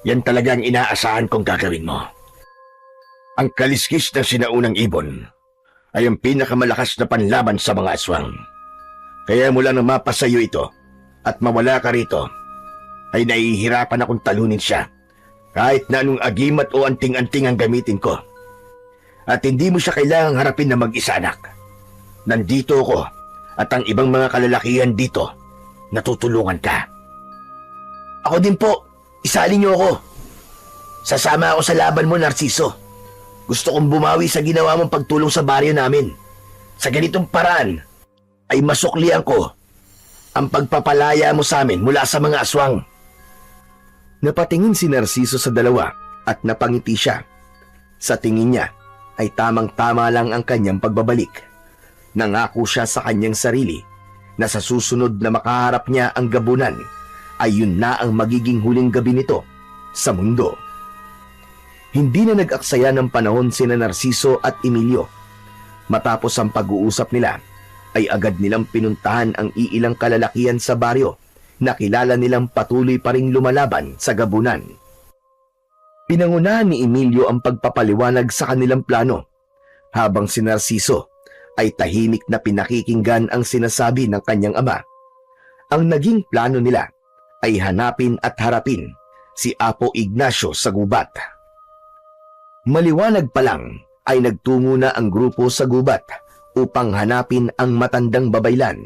Yan talaga ang inaasahan kong gagawin mo. Ang kaliskis ng sinaunang ibon ay ang pinakamalakas na panlaban sa mga aswang. Kaya mula nang mapasayo ito at mawala ka rito, ay nahihirapan akong talunin siya kahit na anong agimat o anting-anting ang gamitin ko. At hindi mo siya kailangang harapin na mag-isa, anak. Nandito ako at ang ibang mga kalalakihan dito, natutulungan ka. Ako din po, isali niyo ako. Sasama ako sa laban mo, Narciso. Gusto kong bumawi sa ginawa mong pagtulong sa baryo namin. Sa ganitong paraan, ay masuklian ko ang pagpapalaya mo sa amin mula sa mga aswang. Napatingin si Narciso sa dalawa at napangiti siya. Sa tingin niya, ay tamang-tama lang ang kanyang pagbabalik. Nangako siya sa kanyang sarili na sa susunod na makaharap niya ang gabunan ay yun na ang magiging huling gabi nito sa mundo. Hindi na nag-aksaya ng panahon sina Narciso at Emilio. Matapos ang pag-uusap nila, ay agad nilang pinuntahan ang iilang kalalakihan sa baryo na kilala nilang patuloy pa ring lumalaban sa gabunan. Pinangunahan ni Emilio ang pagpapaliwanag sa kanilang plano, habang si Narciso ay tahimik na pinakikinggan ang sinasabi ng kanyang ama. Ang naging plano nila ay hanapin at harapin si Apo Ignacio sa gubat. Maliwanag pa lang ay nagtungo na ang grupo sa gubat upang hanapin ang matandang babaylan.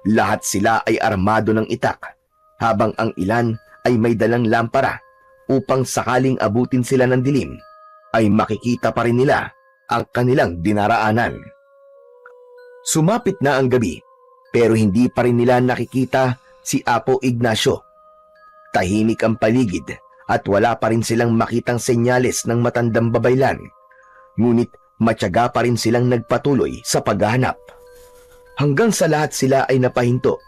Lahat sila ay armado ng itak, habang ang ilan ay may dalang lampara upang sakaling abutin sila ng dilim, ay makikita pa rin nila ang kanilang dinaraanan. Sumapit na ang gabi, pero hindi pa rin nila nakikita si Apo Ignacio. Tahimik ang paligid at wala pa rin silang makitang senyales ng matandang babaylan, ngunit matyaga pa rin silang nagpatuloy sa paghahanap. Hanggang sa lahat sila ay napahinto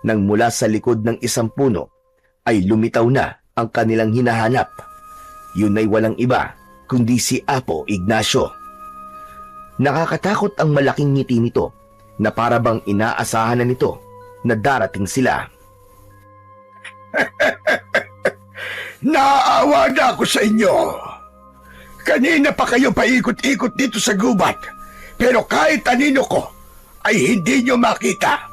nang mula sa likod ng isang puno ay lumitaw na ang kanilang hinahanap. Yun ay walang iba kundi si Apo Ignacio. Nakakatakot ang malaking ngiti nito na para bang inaasahan na nito na darating sila. Naaawa na ako sa inyo. Kanina pa kayo paikot-ikot dito sa gubat, pero kahit anino ko ay hindi nyo makita.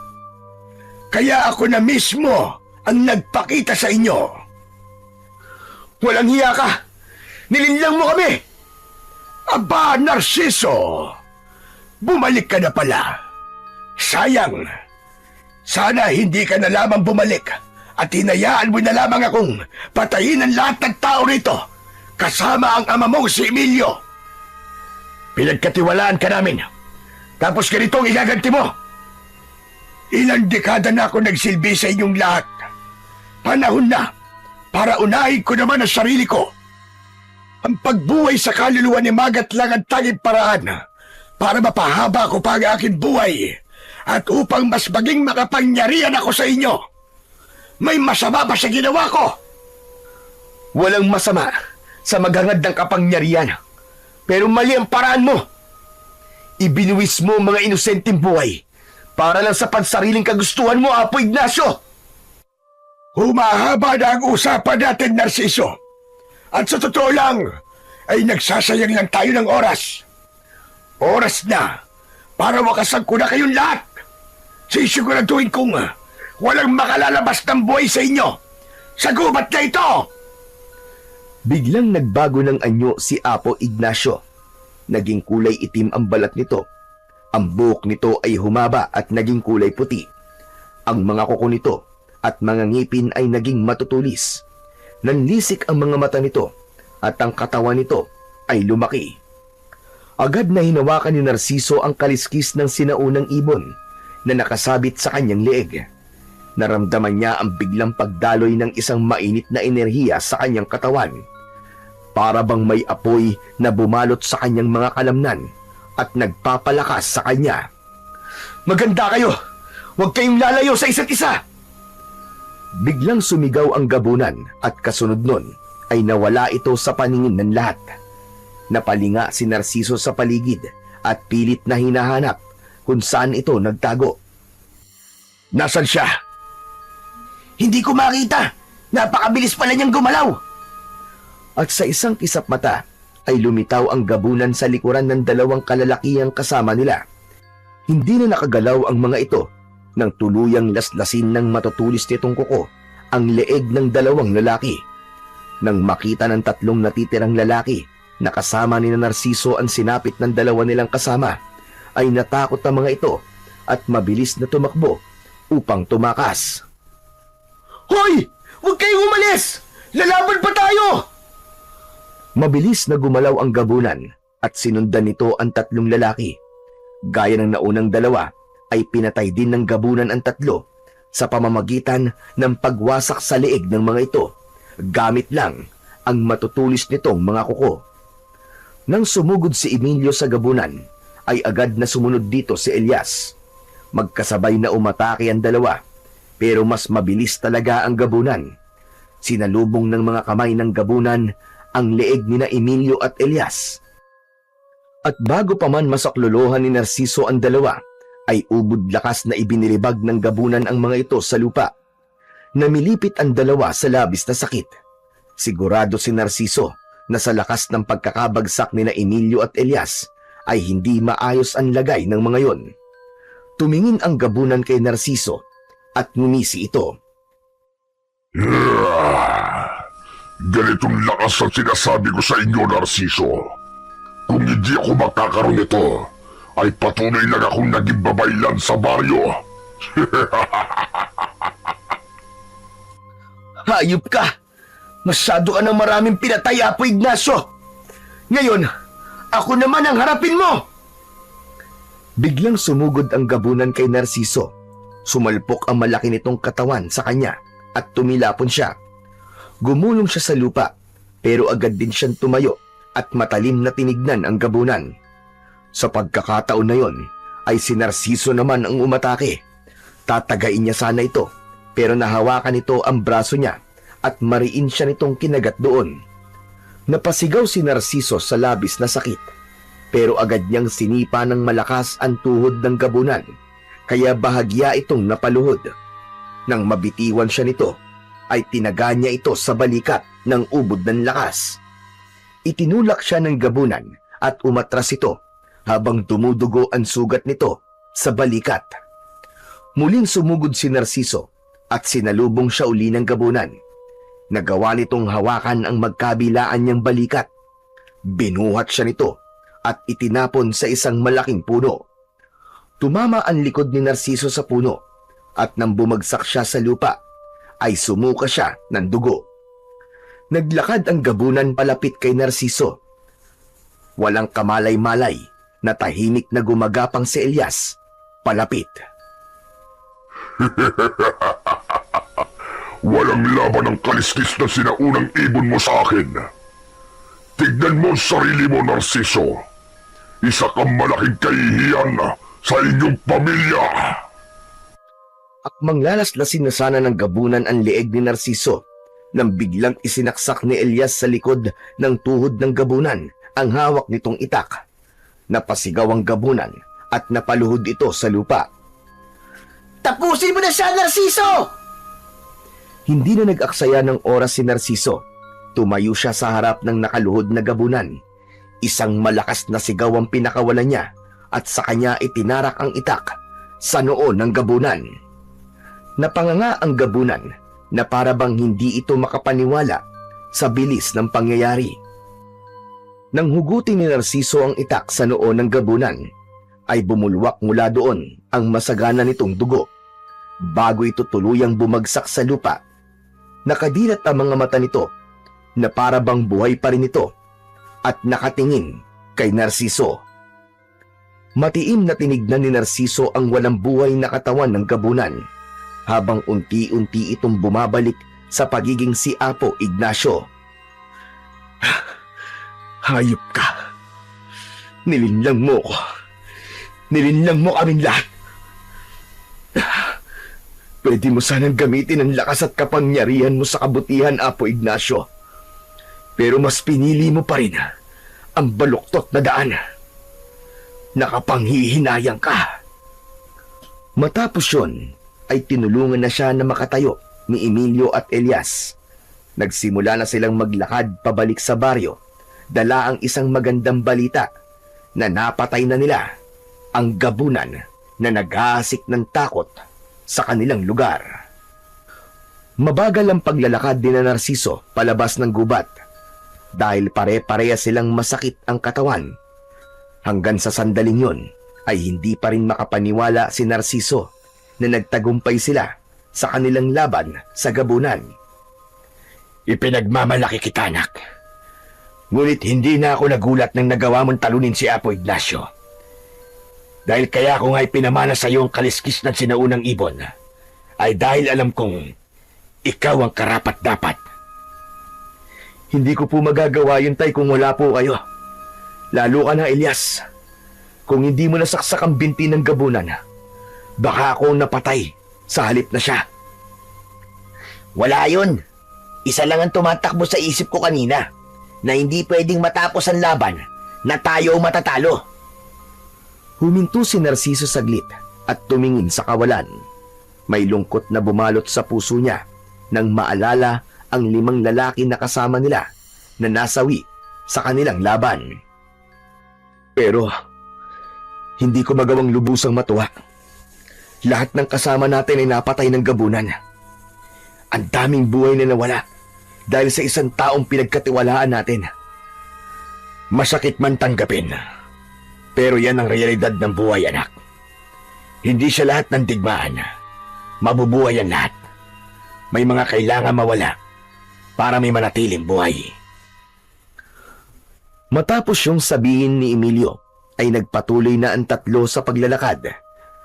Kaya ako na mismo ang nagpakita sa inyo. Walang hiya ka! Nilinlang mo kami! Aba, Narciso! Bumalik ka na pala. Sayang! Sana hindi ka na lamang bumalik at hinayaan mo na lamang akong patayin ang lahat ng tao rito, kasama ang ama mong si Emilio. Pinagkatiwalaan ka namin, tapos ganito ang igaganti mo. Ilang dekada na ako nagsilbi sa inyong lahat. Panahon na para unahin ko naman ang sarili ko. Ang pagbuhay sa kaluluwa ni Magat lang ang tanging paraan para mapahaba ko pa ang aking buhay at upang mas maging makapangyarihan ako sa inyo. May masama ba sa ginawa ko? Walang masama sa maghangad ng kapangyarihan. Pero mali ang paraan mo. Ibinuwis mo ang mga inosenteng buhay para lang sa pansariling kagustuhan mo, Apo Ignacio. Humahaba na ang usapan natin, Narciso. At sa totoo lang, ay nagsasayang lang tayo ng oras. Oras na para wakasan ko na kayong lahat. Sisiguraduhin kong walang makalalabas ng buhay sa inyo. Sa gubat na ito! Biglang nagbago ng anyo si Apo Ignacio. Naging kulay itim ang balat nito. Ang buhok nito ay humaba at naging kulay puti. Ang mga kuko nito at mga ngipin ay naging matutulis. Nanlisik ang mga mata nito at ang katawan nito ay lumaki. Agad na hinawakan ni Narciso ang kaliskis ng sinaunang ibon na nakasabit sa kanyang leeg. Naramdaman niya ang biglang pagdaloy ng isang mainit na enerhiya sa kanyang katawan. Para bang may apoy na bumalot sa kanyang mga kalamnan at nagpapalakas sa kanya. Maganda kayo! Huwag kayong lalayo sa isa't isa! Biglang sumigaw ang gabunan at kasunod nun ay nawala ito sa paningin ng lahat. Napalinga si Narciso sa paligid at pilit na hinahanap kung saan ito nagtago. Nasaan siya? Hindi ko makita! Napakabilis pala niyang gumalaw! At sa isang kisap mata ay lumitaw ang gabunan sa likuran ng dalawang kalalakihang kasama nila. Hindi na nakagalaw ang mga ito nang tuluyang laslasin ng matutulis nitong kuko ang leeg ng dalawang lalaki. Nang makita ng tatlong natitirang lalaki na kasama ni Narciso ang sinapit ng dalawa nilang kasama, ay natakot ang mga ito at mabilis na tumakbo upang tumakas. Hoy! Huwag kayong umalis! Lalaban pa tayo! Mabilis na gumalaw ang gabunan at sinundan nito ang tatlong lalaki. Gaya ng naunang dalawa, ay pinatay din ng gabunan ang tatlo sa pamamagitan ng pagwasak sa leeg ng mga ito, gamit lang ang matutulis nitong mga kuko. Nang sumugod si Emilio sa gabunan, ay agad na sumunod dito si Elias. Magkasabay na umatake ang dalawa, pero mas mabilis talaga ang gabunan. Sinalubong ng mga kamay ng gabunan ang leeg ni na Emilio at Elias. At bago pa man masaklolohan ni Narciso ang dalawa, ay ubod lakas na ibinilibag ng gabunan ang mga ito sa lupa. Namilipit ang dalawa sa labis na sakit. Sigurado si Narciso na sa lakas ng pagkakabagsak ni na Emilio at Elias ay hindi maayos ang lagay ng mga yon. Tumingin ang gabunan kay Narciso at ngumisi ito. Ganitong lakas ang sinasabi ko sa inyo, Narciso. Kung hindi ako makakaroon nito, ay patuloy lang akong naging babaylan sa baryo. Hayop ka! Masyado ka ng maraming pinatay, Apo Ignacio! Ngayon, ako naman ang harapin mo! Biglang sumugod ang gabunan kay Narciso. Sumalpok ang malaki nitong katawan sa kanya at tumilapon siya. Gumulong siya sa lupa, pero agad din siyang tumayo at matalim na tinignan ang gabunan. Sa pagkakataon na yon, ay si Narciso naman ang umatake. Tatagain niya sana ito, pero nahawakan nito ang braso niya at mariin siya nitong kinagat doon. Napasigaw si Narciso sa labis na sakit, pero agad niyang sinipa ng malakas ang tuhod ng gabunan, kaya bahagya itong napaluhod. Nang mabitiwan siya nito, ay tinaga niya ito sa balikat ng ubod ng lakas. Itinulak siya ng gabunan at umatras ito habang dumudugo ang sugat nito sa balikat. Muling sumugod si Narciso at sinalubong siya uli ng gabunan. Nagawa nitong hawakan ang magkabilaan niyang balikat. Binuhat siya nito at itinapon sa isang malaking puno. Tumama ang likod ni Narciso sa puno at nang bumagsak siya sa lupa, ay sumuka siya ng dugo. Naglakad ang gabunan palapit kay Narciso. Walang kamalay-malay na tahimik na gumagapang si Elias palapit. Walang laban ang kaliskis na sinaunang ibon mo sa akin. Tignan mo ang sarili mo, Narciso. Isa kang malaking kahihiyan sa inyong pamilya. Akmang lalaslasin na sana ng gabunan ang leeg ni Narciso nang biglang isinaksak ni Elias sa likod ng tuhod ng gabunan ang hawak nitong itak. Napasigaw ang gabunan at napaluhod ito sa lupa. "Tapusin mo na siya, Narciso!" Hindi na nag-aksaya ng oras si Narciso. Tumayo siya sa harap ng nakaluhod na gabunan. Isang malakas na sigaw ang pinakawalan niya at sa kanya itinarak ang itak sa noo ng gabunan. Napanganga ang gabunan na para bang hindi ito makapaniwala sa bilis ng pangyayari. Nang hugutin ni Narciso ang itak sa noo ng gabunan, ay bumulwak mula doon ang masagana nitong dugo. Bago ito tuluyang bumagsak sa lupa, nakadilat ang mga mata nito na para bang buhay pa rin ito at nakatingin kay Narciso. Matiim na tinignan ni Narciso ang walang buhay na katawan ng gabunan habang unti-unti itong bumabalik sa pagiging si Apo Ignacio. "Hayop ka! Nilinlang mo ko! Nilinlang mo kaming lahat! Pwede mo sanang gamitin ang lakas at kapangyarihan mo sa kabutihan, Apo Ignacio. Pero mas pinili mo pa rin ang baluktot na daan. Nakapanghihinayang ka." Matapos yun, ay tinulungan na siya na makatayo ni Emilio at Elias. Nagsimula na silang maglakad pabalik sa baryo, dala ang isang magandang balita na napatay na nila ang gabunan na nag-aasik ng takot sa kanilang lugar. Mabagal ang paglalakad ni Narciso palabas ng gubat dahil pare-pareha silang masakit ang katawan. Hanggang sa sandaling yun ay hindi pa rin makapaniwala si Narciso na nagtagumpay sila sa kanilang laban sa gabunan. Ipinagmamalaki kita, anak. Ngunit hindi na ako nagulat nang nagawa mong talunin si Apo Ignacio. Dahil kaya ko nga'y pinamana sa iyo ang kaliskis ng sinaunang ibon, ay dahil alam kong ikaw ang karapat-dapat. Hindi ko po magagawa yun, Tay, kung wala po kayo. Lalo ka na, Elias. Kung hindi mo nasaksak ang binti ng gabunan, baka ako napatay sa halip na siya. Wala yun. Isa lang ang tumatakbo sa isip ko kanina, na hindi pwedeng matapos ang laban na tayo matatalo. Huminto si Narciso saglit at tumingin sa kawalan. May lungkot na bumalot sa puso niya nang maalala ang 5 lalaki na kasama nila na nasawi sa kanilang laban. Pero hindi ko magawang lubusang matuwa. Lahat ng kasama natin ay napatay ng gabunan. Ang daming buhay na nawala dahil sa isang taong pinagkatiwalaan natin. Masakit man tanggapin, pero yan ang realidad ng buhay, anak. Hindi siya lahat ng digmaan. Mabubuhay ang lahat. May mga kailangan mawala para may manatiling buhay. Matapos yung sabihin ni Emilio, ay nagpatuloy na ang tatlo sa paglalakad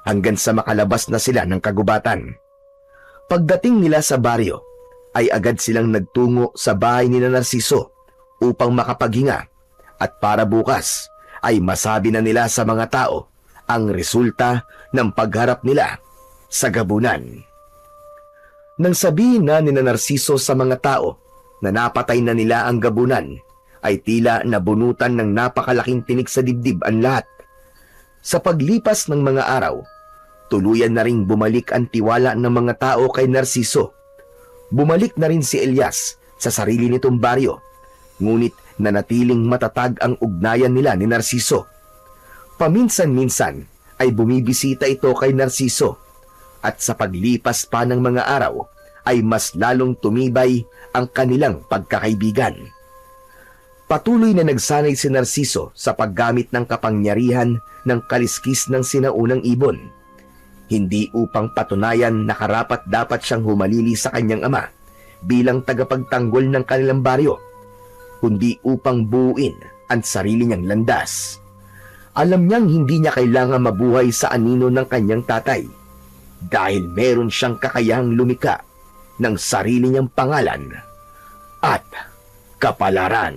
hanggang sa makalabas na sila ng kagubatan. Pagdating nila sa baryo, ay agad silang nagtungo sa bahay ni Narciso upang makapaghinga at para bukas ay masabi na nila sa mga tao ang resulta ng pagharap nila sa gabunan. Nang sabihin na ni Narciso sa mga tao na napatay na nila ang gabunan, ay tila nabunutan ng napakalaking tinik sa dibdib ang lahat. Sa paglipas ng mga araw, tuluyan na ring bumalik ang tiwala ng mga tao kay Narciso. Bumalik na rin si Elias sa sarili nitong baryo, ngunit nanatiling matatag ang ugnayan nila ni Narciso. Paminsan-minsan ay bumibisita ito kay Narciso at sa paglipas pa ng mga araw ay mas lalong tumibay ang kanilang pagkakaibigan. Patuloy na nagsanay si Narciso sa paggamit ng kapangyarihan ng kaliskis ng sinaunang ibon. Hindi upang patunayan na karapat-dapat siyang humalili sa kanyang ama bilang tagapagtanggol ng kanilang baryo, kundi upang buuin ang sarili niyang landas. Alam niyang hindi niya kailangan mabuhay sa anino ng kanyang tatay dahil meron siyang kakayahang lumika ng sarili niyang pangalan at kapalaran.